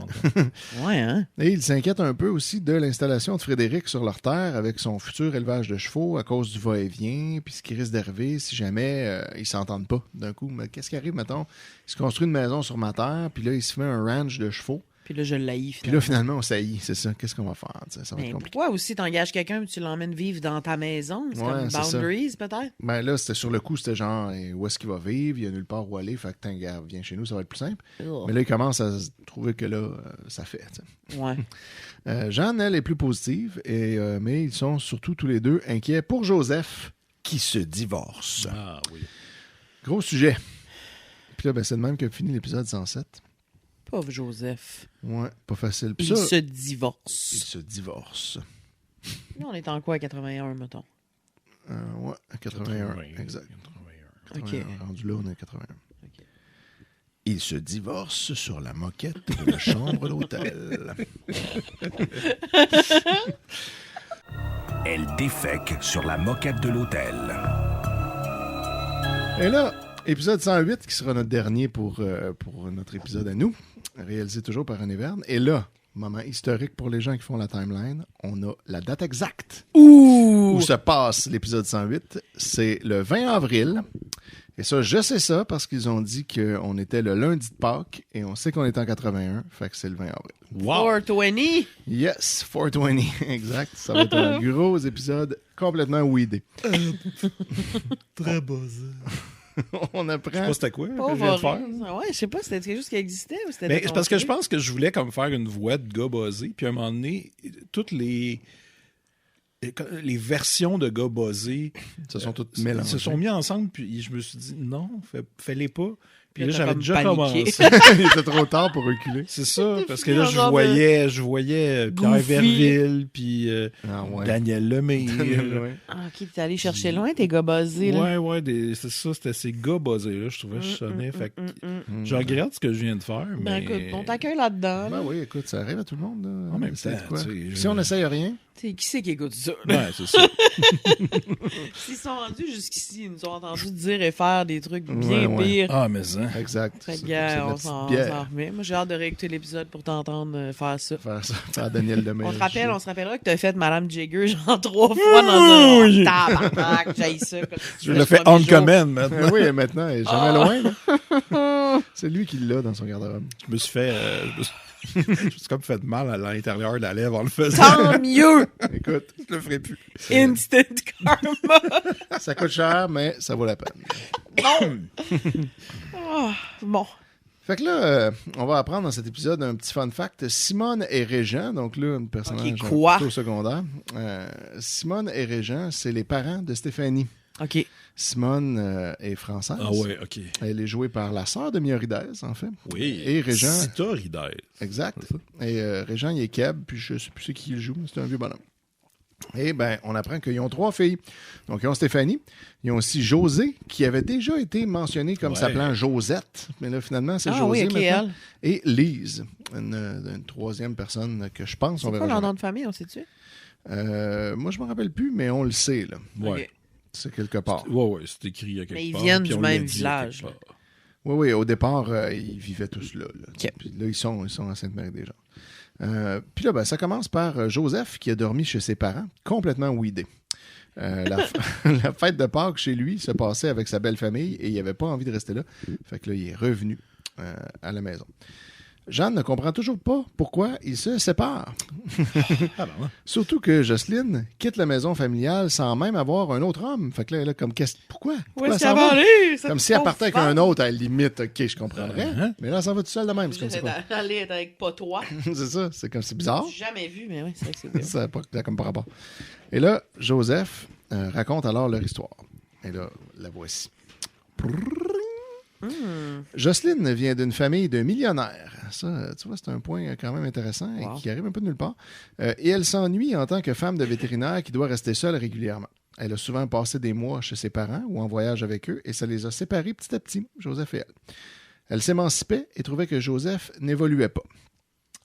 C: Ouais, hein?
A: Et il s'inquiète un peu aussi de l'installation de Frédéric sur leur terre avec son futur élevage de chevaux à cause du va-et-vient, puis ce qui risque d'arriver si jamais ils s'entendent pas d'un coup. Mais qu'est-ce qui arrive, mettons? Il se construit une maison sur ma terre, puis là, il se fait un ranch de chevaux.
C: Puis là, je l'haïs.
A: Puis là, finalement, on saillit, c'est ça. Qu'est-ce qu'on va faire? Tu sais, ça va être
C: Mais
A: compliqué.
C: pourquoi aussi t'engages quelqu'un et tu l'emmènes vivre dans ta maison? C'est
A: Ouais,
C: comme
A: c'est ça.
C: boundaries, peut-être?
A: Ben là, c'était sur le coup, c'était genre, où est-ce qu'il va vivre? Il y a nulle part où aller. Fait que, tiens, gars, viens chez nous, ça va être plus simple. Mais là, il commence à se trouver que là, ça fait. Tu sais.
C: Ouais.
A: Jeanne, elle, est plus positive, mais ils sont surtout tous les deux inquiets pour Joseph, qui se divorce.
B: Ah oui.
A: Gros sujet. Puis là, ben, c'est de même que finit l'épisode 107.
C: Pauvre Joseph.
A: Ouais, pas facile. Puis
C: Il
A: ça,
C: se
A: il
C: divorce.
A: se divorce.
C: Là, on est en quoi à 81, mettons?
A: Ouais, à 81. Exact.
B: 81.
C: OK.
A: 81, rendu là, on est à 81.
C: OK.
A: Il se divorce sur la moquette de la chambre d'hôtel.
E: Elle défèque sur la moquette de l'hôtel.
A: Et là, épisode 108, qui sera notre dernier pour notre épisode à nous, réalisé toujours par René Verne. Et là, moment historique pour les gens qui font la timeline, on a la date exacte où se passe l'épisode 108. C'est le 20 avril. Et ça, je sais ça parce qu'ils ont dit qu'on était le lundi de Pâques et on sait qu'on est en 81. Fait que c'est le 20 avril.
B: Wow!
C: 420!
A: Yes, 420, exact. Ça va être un gros épisode complètement weedé.
B: Très buzzé.
A: On
B: Je sais
A: apprend.
B: pas c'était quoi que je
C: Pauvre
B: viens de faire.
C: Horace. Ouais, je sais pas, c'était quelque chose qui existait ou c'était
B: Mais c'est parce que je
C: déconstruit?
B: pense que je voulais comme faire une voix de gars buzzé, puis à un moment donné, toutes les versions de gars buzzés
A: Se sont toutes
B: se
A: mélangées.
B: sont mis ensemble, puis je me suis dit non, fais-les pas. Puis là,
C: Là, t'as
B: j'avais
C: comme
B: déjà
C: paniqué.
B: commencé.
A: Il était trop tard pour reculer.
B: C'est ça, parce que
C: fini
B: là,
C: en genre
B: je voyais Pierre
C: Goofy.
B: Verville, puis
A: Ah ouais.
B: Daniel Lemay.
A: Ouais.
C: Ah, OK, t'es allé chercher loin, tes gars buzzés, là.
B: Ouais, c'est ça, c'était ces gars buzzés-là, je trouvais que je sonnais. Fait que je regrette ce que je viens de faire,
C: Ben
B: mais...
C: écoute, on t'accueille là-dedans.
A: Ben
C: là.
A: oui, écoute, ça arrive à tout le monde. Là.
B: En même
A: Essaye
B: temps,
A: de quoi.
B: tu sais,
A: Si on n'essaye rien,
C: Tu sais, qui c'est qui écoute ça?
B: Ouais, c'est ça.
C: S'ils sont rendus jusqu'ici, ils nous ont entendu dire et faire des trucs bien
A: Ouais, ouais.
C: pires.
B: Ah, mais hein.
A: exact.
C: Fait que,
A: C'est
C: gars,
A: de la
C: on
A: petite
C: s'en
A: bière.
C: remet. Moi, j'ai hâte de réécouter l'épisode pour t'entendre faire ça.
A: Faire ça, faire Daniel Lemay.
C: On se rappellera que t'as fait Madame Jagger genre 3 fois dans un tabarnak, j'haïs ça. comme si tu
B: Je
C: fais
B: le fais
C: premier
B: on
C: jour.
B: command maintenant.
A: Ben oui, maintenant, il est jamais loin. Là. C'est lui qui l'a dans son garde-robe.
B: Je me suis fait... je me suis comme fait mal à l'intérieur de la lèvre en le faisant.
C: Tant mieux!
A: Écoute,
B: Je le ferai plus.
C: Instant karma!
A: ça coûte cher, mais ça vaut la peine.
C: Ah, bon.
A: Fait que là, on va apprendre dans cet épisode un petit fun fact. Simone et Régent, donc là, un personnage
C: Ok, quoi?
A: plutôt secondaire. Simone et Régent, c'est les parents de Stéphanie.
C: OK.
A: Simone est française.
B: Ah ouais, OK.
A: Elle est jouée par la sœur de Miorides, en fait.
B: Oui.
A: Et Régent.
B: Sita Ridaire.
A: Exact. Et Régent, il est Keb, puis je sais plus c'est qui le joue, mais c'est un vieux bonhomme. Et bien, on apprend qu'ils ont 3 filles. Donc, ils ont Stéphanie. Ils ont aussi José, qui avait déjà été mentionnée comme
B: Ouais.
A: s'appelant Josette. Mais là, finalement, c'est
C: Ah
A: José
C: oui, OK,
A: maintenant.
C: elle.
A: Et Lise, une troisième personne que je pense on
C: C'est
A: verra
C: quoi leur
A: jamais.
C: nom de famille, on sait-tu?
A: Moi, je me rappelle plus, mais on le sait. Là.
B: Ouais.
C: OK.
A: C'est quelque part.
B: Ouais, c'est écrit il y a quelque
C: Mais ils
B: part,
C: viennent
B: puis
C: du
B: on l'a
C: même
B: dit il y a
C: village,
B: quelque
C: là.
B: part.
A: Oui, au départ, ils vivaient tous là.
C: OK.
A: Puis là, ils sont à Sainte-Marie-des-Gens. Puis là, ça commence par Joseph qui a dormi chez ses parents, complètement weedé. La fête de Pâques chez lui se passait avec sa belle famille et il n'avait pas envie de rester là. Fait que là, il est revenu à la maison. Jeanne ne comprend toujours pas pourquoi ils se séparent.
B: Ah ben, ouais.
A: Surtout que Jocelyne quitte la maison familiale sans même avoir un autre homme. Fait que là, elle est comme, pourquoi?
C: Où
A: Pourquoi
C: est-ce
A: elle
C: qu'elle
A: s'en
C: va
A: va?
C: aller?
A: Comme si elle partait avec un autre, à la limite, OK, je comprendrais.
B: Uh-huh.
A: Mais là, elle s'en va tout seul de même. C'est comme
C: J'étais
A: ça.
C: allée être avec pas toi.
A: C'est ça, c'est bizarre.
C: J'ai jamais vu, mais oui, c'est vrai que c'est bien.
A: Ça n'a comme pas rapport. Et là, Joseph raconte alors leur histoire. Et là, la voici. Jocelyne vient d'une famille de millionnaires. Ça, tu vois, c'est un point quand même intéressant et qui arrive un peu de nulle part. Et elle s'ennuie en tant que femme de vétérinaire qui doit rester seule régulièrement. Elle a souvent passé des mois chez ses parents ou en voyage avec eux et ça les a séparés petit à petit, Joseph et elle. Elle s'émancipait et trouvait que Joseph n'évoluait pas.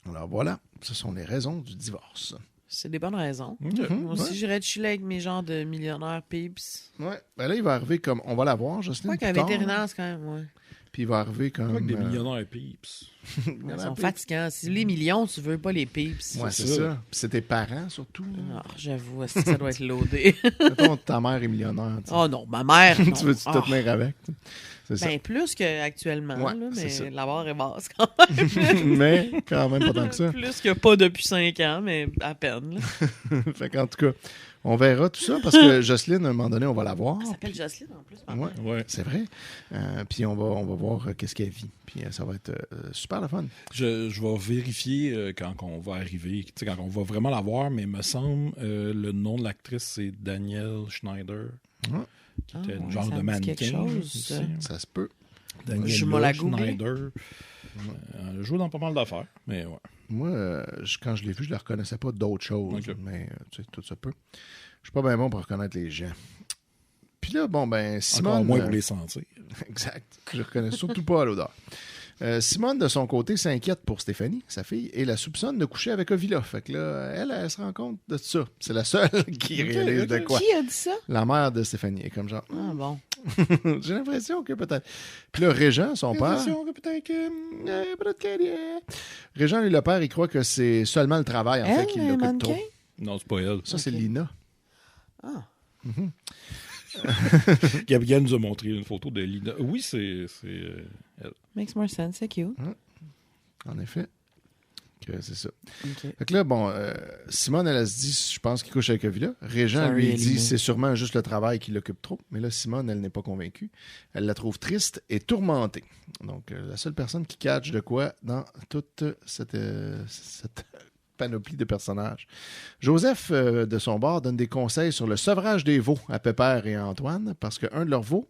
A: Alors voilà, ce sont les raisons du divorce.
C: C'est des bonnes raisons.
B: OK.
C: Moi aussi,
A: Ouais.
C: j'irais chiller avec mes genres de millionnaires peeps.
A: Ouais. Ben là, il va arriver comme. On va la voir, Jocelyne.
C: Pas qu'un
A: plus tard,
C: vétérinaire, c'est quand même, ouais.
A: Puis il va arriver comme.
B: Avec des millionnaires peeps.
C: Ils sont fatigants. Si les millions, tu veux pas les peeps.
A: Ouais, c'est ça. Puis c'est tes parents, surtout.
C: Ah, j'avoue, est-ce que ça doit être loadé?
A: Mettons, ta mère est millionnaire. Tu sais.
C: Oh non, ma mère. non.
A: Tu veux-tu te
C: Ah.
A: tenir avec? Tu sais. C'est ça.
C: Ben, plus qu'actuellement,
A: Ouais,
C: là,
A: c'est ça.
C: mais la barre est basse quand même.
A: Mais quand même pas tant que ça.
C: Plus que pas depuis 5 ans, mais à peine. Là.
A: Fait qu'en tout cas, on verra tout ça parce que Jocelyne, à un moment donné, on va la voir.
C: Elle s'appelle Jocelyne en plus. pardon.
A: Ouais,
B: Ouais.
A: c'est vrai. Puis on va voir qu'est-ce qu'elle vit. Puis ça va être super le fun.
B: Je vais vérifier quand on va arriver, tu sais, quand on va vraiment la voir, mais il me semble le nom de l'actrice, c'est Danielle Schneider,
A: Ouais.
B: qui était
C: Ah,
B: une
C: ouais,
B: genre
C: ça
B: de
C: me dit quelque
B: mannequin.
C: chose,
B: aussi.
C: ça.
A: Ça se peut.
C: Je
B: Danielle
C: vais la googler.
B: Schneider. Elle joue dans pas mal d'affaires, mais ouais.
A: Moi, quand je l'ai vue, je ne la reconnaissais pas d'autres choses.
B: Ok.
A: Mais tu sais, tout ça peut. Je suis pas bien bon pour reconnaître les gens. Puis là, bon, ben, Simone.
B: Encore moins pour les sentir.
A: Exact. Je reconnais surtout pas à l'odeur. Simone, de son côté, s'inquiète pour Stéphanie, sa fille, et la soupçonne de coucher avec Ovila. Fait que là, elle se rend compte de ça. C'est la seule qui réalise de quoi.
C: Qui a dit ça?
A: La mère de Stéphanie est comme genre,
C: Ah bon.
A: j'ai l'impression que peut-être. Puis là, Régent, son père.
B: peut-être que...
A: Peut-être Régent, lui, le père, il croit que c'est seulement le travail, en fait, qui
C: Elle,
A: l'occupe
C: mannequin?
A: trop.
B: Non, c'est pas elle.
A: Ça, c'est
C: Ok.
A: Lina.
C: Ah.
B: Gabriel nous a montré une photo de Lina. Oui, c'est elle.
C: Makes more sense, c'est cute.
A: En effet. Que c'est ça.
C: OK.
A: Fait que là, bon, Simone, elle se dit, je pense qu'il couche avec Ovila. Régent,
C: Sorry,
A: lui, il dit,
C: Lina.
A: c'est sûrement juste le travail qui l'occupe trop. Mais là, Simone, elle n'est pas convaincue. Elle la trouve triste et tourmentée. Donc, la seule personne qui catch de quoi dans toute cette panoplie de personnages. Joseph, de son bord, donne des conseils sur le sevrage des veaux à Pépère et à Antoine, parce qu'un de leurs veaux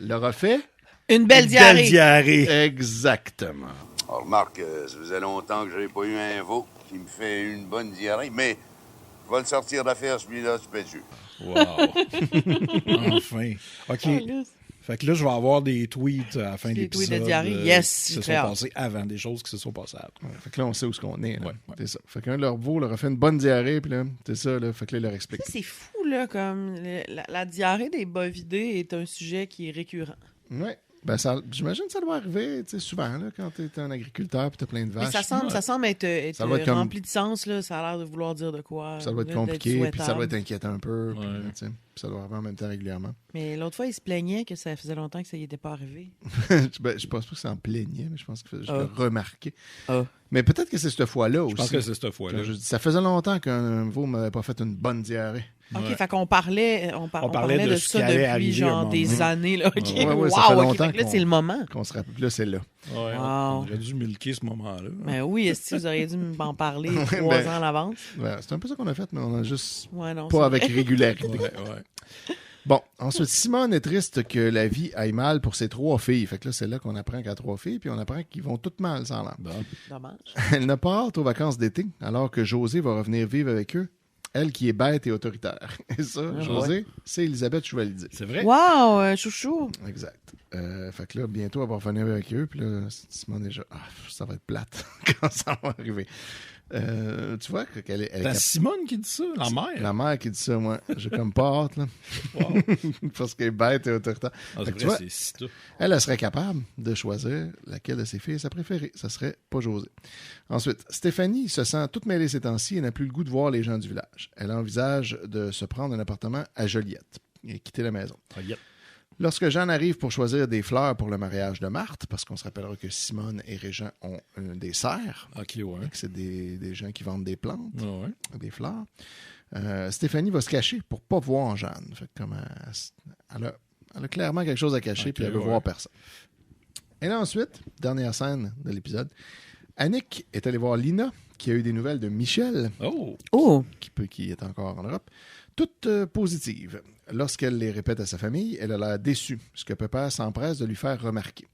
A: leur a fait...
C: Une belle diarrhée.
B: diarrhée.
A: Exactement.
F: On remarque, ça faisait longtemps que j'avais pas eu un veau qui me fait une bonne diarrhée, mais je vais le sortir d'affaire, celui-là, tu peux être sûr.
B: Wow. Enfin. OK.
C: Calisse.
B: Fait que là, je vais avoir des tweets à la fin de
C: Des
B: l'épisode.
C: tweets de diarrhée. Yes,
B: qui
C: j'ai
B: se
C: très
B: sont
C: hâte.
B: passés avant, des choses qui se sont passées après.
A: Ouais, fait que là, on sait où ce qu'on est. Là.
B: Ouais, ouais.
A: C'est ça. Fait qu'un de leurs veaux leur a fait une bonne diarrhée, puis là, c'est ça, là. Fait que là, il leur explique.
C: Ça, c'est fou, là, comme la diarrhée des bovidés est un sujet qui est récurrent.
A: Ouais. Ben, j'imagine que ça doit arriver, tu sais, souvent, là, quand t'es un agriculteur puis t'as plein de
C: Mais
A: vaches.
C: ça semble être
A: Ça doit être comme-
C: rempli de sens, là. Ça a l'air de vouloir dire de quoi.
A: Ça doit être
C: d'être
A: compliqué, puis ça
C: souhaitable.
A: doit être inquiétant un peu. Puis,
B: Ouais.
A: tu sais, puis ça doit arriver en même temps régulièrement.
C: Mais l'autre fois, il se plaignait que ça faisait longtemps que ça y était pas arrivé.
A: Ben, je pense pas que ça en plaignait, mais je pense que je
C: Ah.
A: l'ai remarqué.
C: Ah.
A: Mais peut-être que c'est cette fois-là aussi.
B: Je pense que c'est cette fois-là.
A: Quand je dis, ça faisait longtemps qu'un veau m'avait pas fait une bonne diarrhée.
C: OK,
B: Ouais.
C: fait qu'on parlait, on parlait de
B: ce qui
C: ça
B: allait
C: depuis
B: arriver à un
C: genre
B: moment
C: des
B: donné.
C: années. Là. OK,
A: Ouais,
C: wow,
A: ça fait
C: OK,
A: longtemps
C: fait que là,
A: qu'on-
C: c'est le moment.
A: Qu'on se rappelle. Puis là, c'est là.
B: Ouais,
C: Wow.
B: on aurait dû milquer ce moment-là.
C: Ben oui, est-ce que vous auriez dû m'en parler
A: Ouais,
C: 3
A: ben-
C: ans à l'avance?
A: Ouais, c'est un peu ça qu'on a fait, mais on a juste
C: Ouais, non.
A: pas
C: c'est
A: avec
C: vrai.
A: régularité.
B: Ouais, ouais.
A: Bon, ensuite, Simone est triste que la vie aille mal pour ses 3 filles. Fait que là, c'est là qu'on apprend qu'elle a 3 filles, puis on apprend qu'ils vont toutes mal, sans l'air.
B: Bon.
C: Dommage.
A: Elle n'a pas hâte aux vacances d'été, alors que José va revenir vivre avec eux. Elle qui est bête et autoritaire. Et ça,
C: Ah,
A: José, c'est Elisabeth Chevalier.
B: C'est vrai?
C: Wow, chouchou.
A: Exact. Fait que là, bientôt, elle va revenir avec eux. Puis là, Simone est déjà... Ah, ça va être plate quand ça va arriver. Tu vois qu'elle est...
B: C'est Simone qui dit ça, la mère.
A: La mère qui dit ça, moi. J'ai comme pas hâte, là.
B: Wow.
A: Parce qu'elle est bête et autoritaire.
B: Ah,
A: Fait
B: c'est
A: que tu
B: vrai,
A: vois,
B: c'est si tout.
A: elle serait capable de choisir laquelle de ses filles est sa préférée. Ça serait pas José. Ensuite, Stéphanie se sent toute mêlée ces temps-ci et n'a plus le goût de voir les gens du village. Elle envisage de se prendre un appartement à Joliette et quitter la maison.
B: Ah, yep.
A: Lorsque Jeanne arrive pour choisir des fleurs pour le mariage de Marthe, parce qu'on se rappellera que Simone et Régent ont des serres,
B: OK, ouais.
A: c'est des gens qui vendent des plantes,
B: Ouais.
A: des fleurs, Stéphanie va se cacher pour pas voir Jeanne. Fait que comme elle a clairement quelque chose à cacher,
B: OK,
A: puis elle veut voir personne. Et là ensuite, dernière scène de l'épisode, Annick est allée voir Lina, qui a eu des nouvelles de Michel,
C: Oh!
A: qui est encore en Europe, toutes positives. Lorsqu'elle les répète à sa famille, elle a l'air déçue, ce que Pepper s'empresse de lui faire remarquer.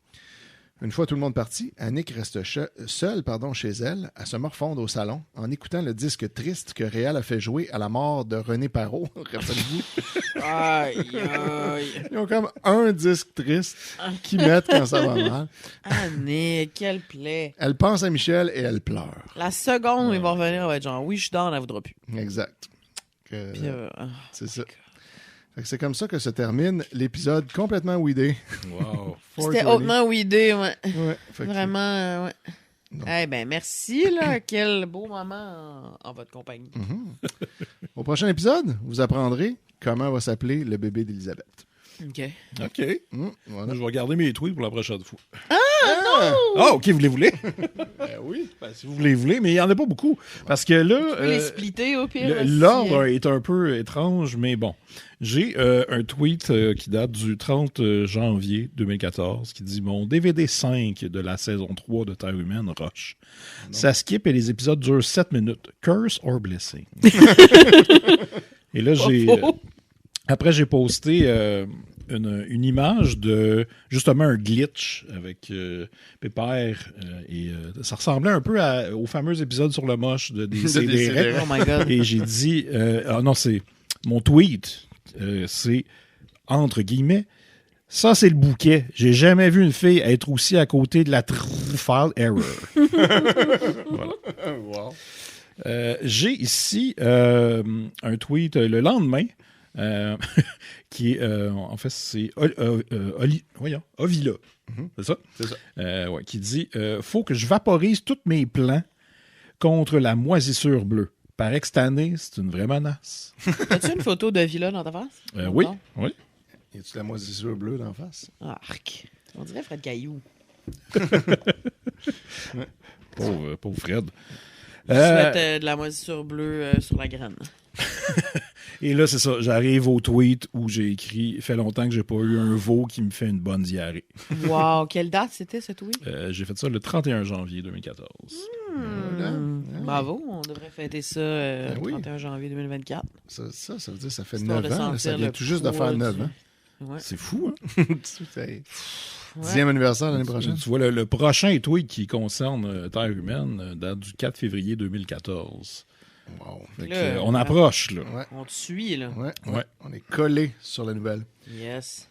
A: Une fois tout le monde parti, Annick reste seule chez elle, à se morfondre au salon, en écoutant le disque triste que Réal a fait jouer à la mort de René Parot. Rappelez-vous?
C: Aïe, aïe.
A: Ils ont comme un disque triste qu'ils mettent quand ça va mal.
C: Annick, quelle plaie.
A: Elle pense à Michel et elle pleure.
C: La seconde où il va revenir, elle va être genre, oui, je suis down, elle voudra plus.
A: Exact.
C: Puis,
A: C'est ça. Fait que c'est comme ça que se termine l'épisode complètement weedé.
B: Wow.
C: c'était hautement weedé, ouais.
A: Ouais, fait que-
C: Vraiment, ouais.
A: Donc.
C: Eh ben, merci, là. Quel beau moment en votre compagnie.
A: Au prochain épisode, vous apprendrez comment va s'appeler le bébé d'Élisabeth.
C: OK.
B: OK.
A: Voilà.
B: Je vais garder mes tweets pour la prochaine fois. Ah, OK, vous les voulez?
A: Oui.
B: Ben, si vous les voulez, mais il n'y en a pas beaucoup. Parce que là...
C: Tu peux les splitter, au pire. là,
B: L'ordre est un peu étrange, mais bon. J'ai un tweet qui date du 30 janvier 2014 qui dit « Mon DVD 5 de la saison 3 de Terre humaine rush. Ça skip et les épisodes durent 7 minutes. Curse or blessing? » Et là, après, j'ai posté une image de, justement, un glitch avec Pépère. Ça ressemblait un peu au fameux épisode sur le moche des CDR.
C: Oh my God.
B: Et j'ai dit... non, c'est... Mon tweet, c'est, entre guillemets, ça, c'est le bouquet. J'ai jamais vu une fille être aussi à côté de la file error. Voilà.
A: Wow.
B: J'ai ici un tweet le lendemain qui est, en fait, c'est Ovila. C'est ça?
A: C'est ça.
B: Ouais, qui dit faut que je vaporise tous mes plans contre la moisissure bleue. Paraît que cette année, c'est une vraie menace.
C: As-tu une photo de Villa dans ta face?
B: Oui,
C: Non?
B: oui.
A: Y a-tu la moisissure bleue d'en face?
C: Arc. On dirait Fred Caillou.
B: Pauvre Fred.
C: Je souhaite de la moisissure bleue sur la graine.
B: Et là, c'est ça. J'arrive au tweet où j'ai écrit « Fait longtemps que j'ai pas eu un veau qui me fait une bonne diarrhée.
C: Wow, quelle date c'était ce tweet?
B: J'ai fait ça le 31 janvier 2014.
A: Voilà.
C: Bravo, on devrait fêter ça
A: Ben oui.
C: 31 janvier 2024.
A: Ça veut dire que ça fait
C: Histoire
A: 9
C: de
A: ans. là.
C: sentir
A: Ça vient
C: le
A: tout juste de
C: poids
A: faire 9
C: du-
A: ans.
C: Ouais.
B: C'est fou, hein?
A: C'est 10e anniversaire l'année prochaine.
B: Tu vois, le prochain tweet qui concerne Terre humaine date du 4 février 2014.
A: Wow.
B: Fait que,
C: Là,
B: on approche, là.
A: Ouais.
C: On te suit, là.
A: Ouais.
B: Ouais.
A: On est collé sur la nouvelle.
C: Yes.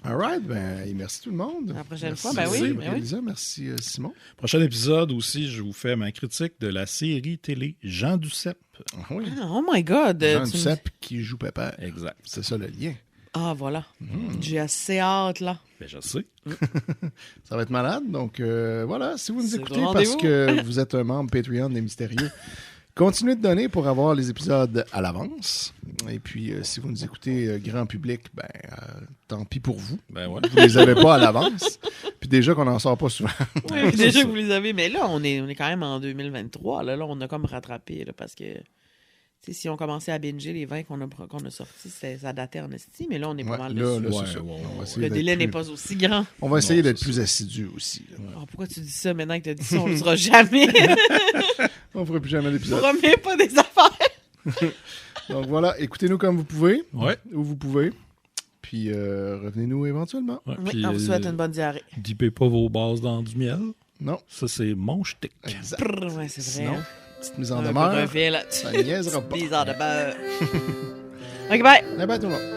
A: All right. Ben, et merci tout le monde.
C: À la prochaine
A: Merci,
C: fois, ben oui, ben oui.
A: Elisa, merci Simon.
B: Prochain épisode aussi, je vous fais ma critique de la série télé Jean Duceppe.
A: Ah oui.
C: Ah, oh my God.
A: Jean
C: tu me-
A: Duceppe qui joue Pépère.
B: Exact.
A: C'est ça le lien.
C: Ah, voilà. J'ai assez hâte, là.
B: Ben, je sais.
A: Ça va être malade. Donc, voilà. Si vous nous
C: C'est
A: écoutez
C: le
A: parce
C: rendez-vous.
A: que vous êtes un membre Patreon des Mystérieux, continuez de donner pour avoir les épisodes à l'avance. Et puis, si vous nous écoutez grand public, ben, tant pis pour vous.
B: Ben ouais.
A: Vous les avez pas à l'avance. Puis déjà qu'on n'en sort pas souvent.
C: Oui, déjà que vous les avez. Mais là, on est quand même en 2023. Là, on a comme rattrapé, là, parce que tu sais, si on commençait à binger les vins qu'on a sortis, ça datait en esti, mais là, on est pas
A: Ouais,
C: mal
A: là,
C: dessus.
A: c'est ça.
B: ouais,
A: On va
B: ouais.
A: essayer
C: Le
A: d'être
C: délai
A: plus-
C: n'est pas aussi grand.
A: On va essayer
B: Non,
A: d'être
B: c'est
A: plus assidu aussi. là.
C: Oh, pourquoi tu dis ça maintenant que tu as dit ça? On le dira jamais.
A: On ne fera plus jamais d'épisode.
C: Promets pas des affaires.
A: Donc voilà, écoutez-nous comme vous pouvez.
B: Ouais.
A: Où vous pouvez. Puis revenez-nous éventuellement.
B: Ouais,
C: Oui,
B: puis,
C: on vous souhaite une bonne diarrhée.
B: Dipez pas vos bases dans du miel.
A: Non.
B: Ça, c'est mon shtick.
A: Exact.
C: Prrr, ouais, c'est vrai.
A: Sinon,
C: hein.
A: petite mise en
C: Un peu
A: demeure.
C: d'un fil, là.
A: Ça niaisera pas.
C: Des heures de beurre. OK, bye.
A: Eh ben, tout le monde.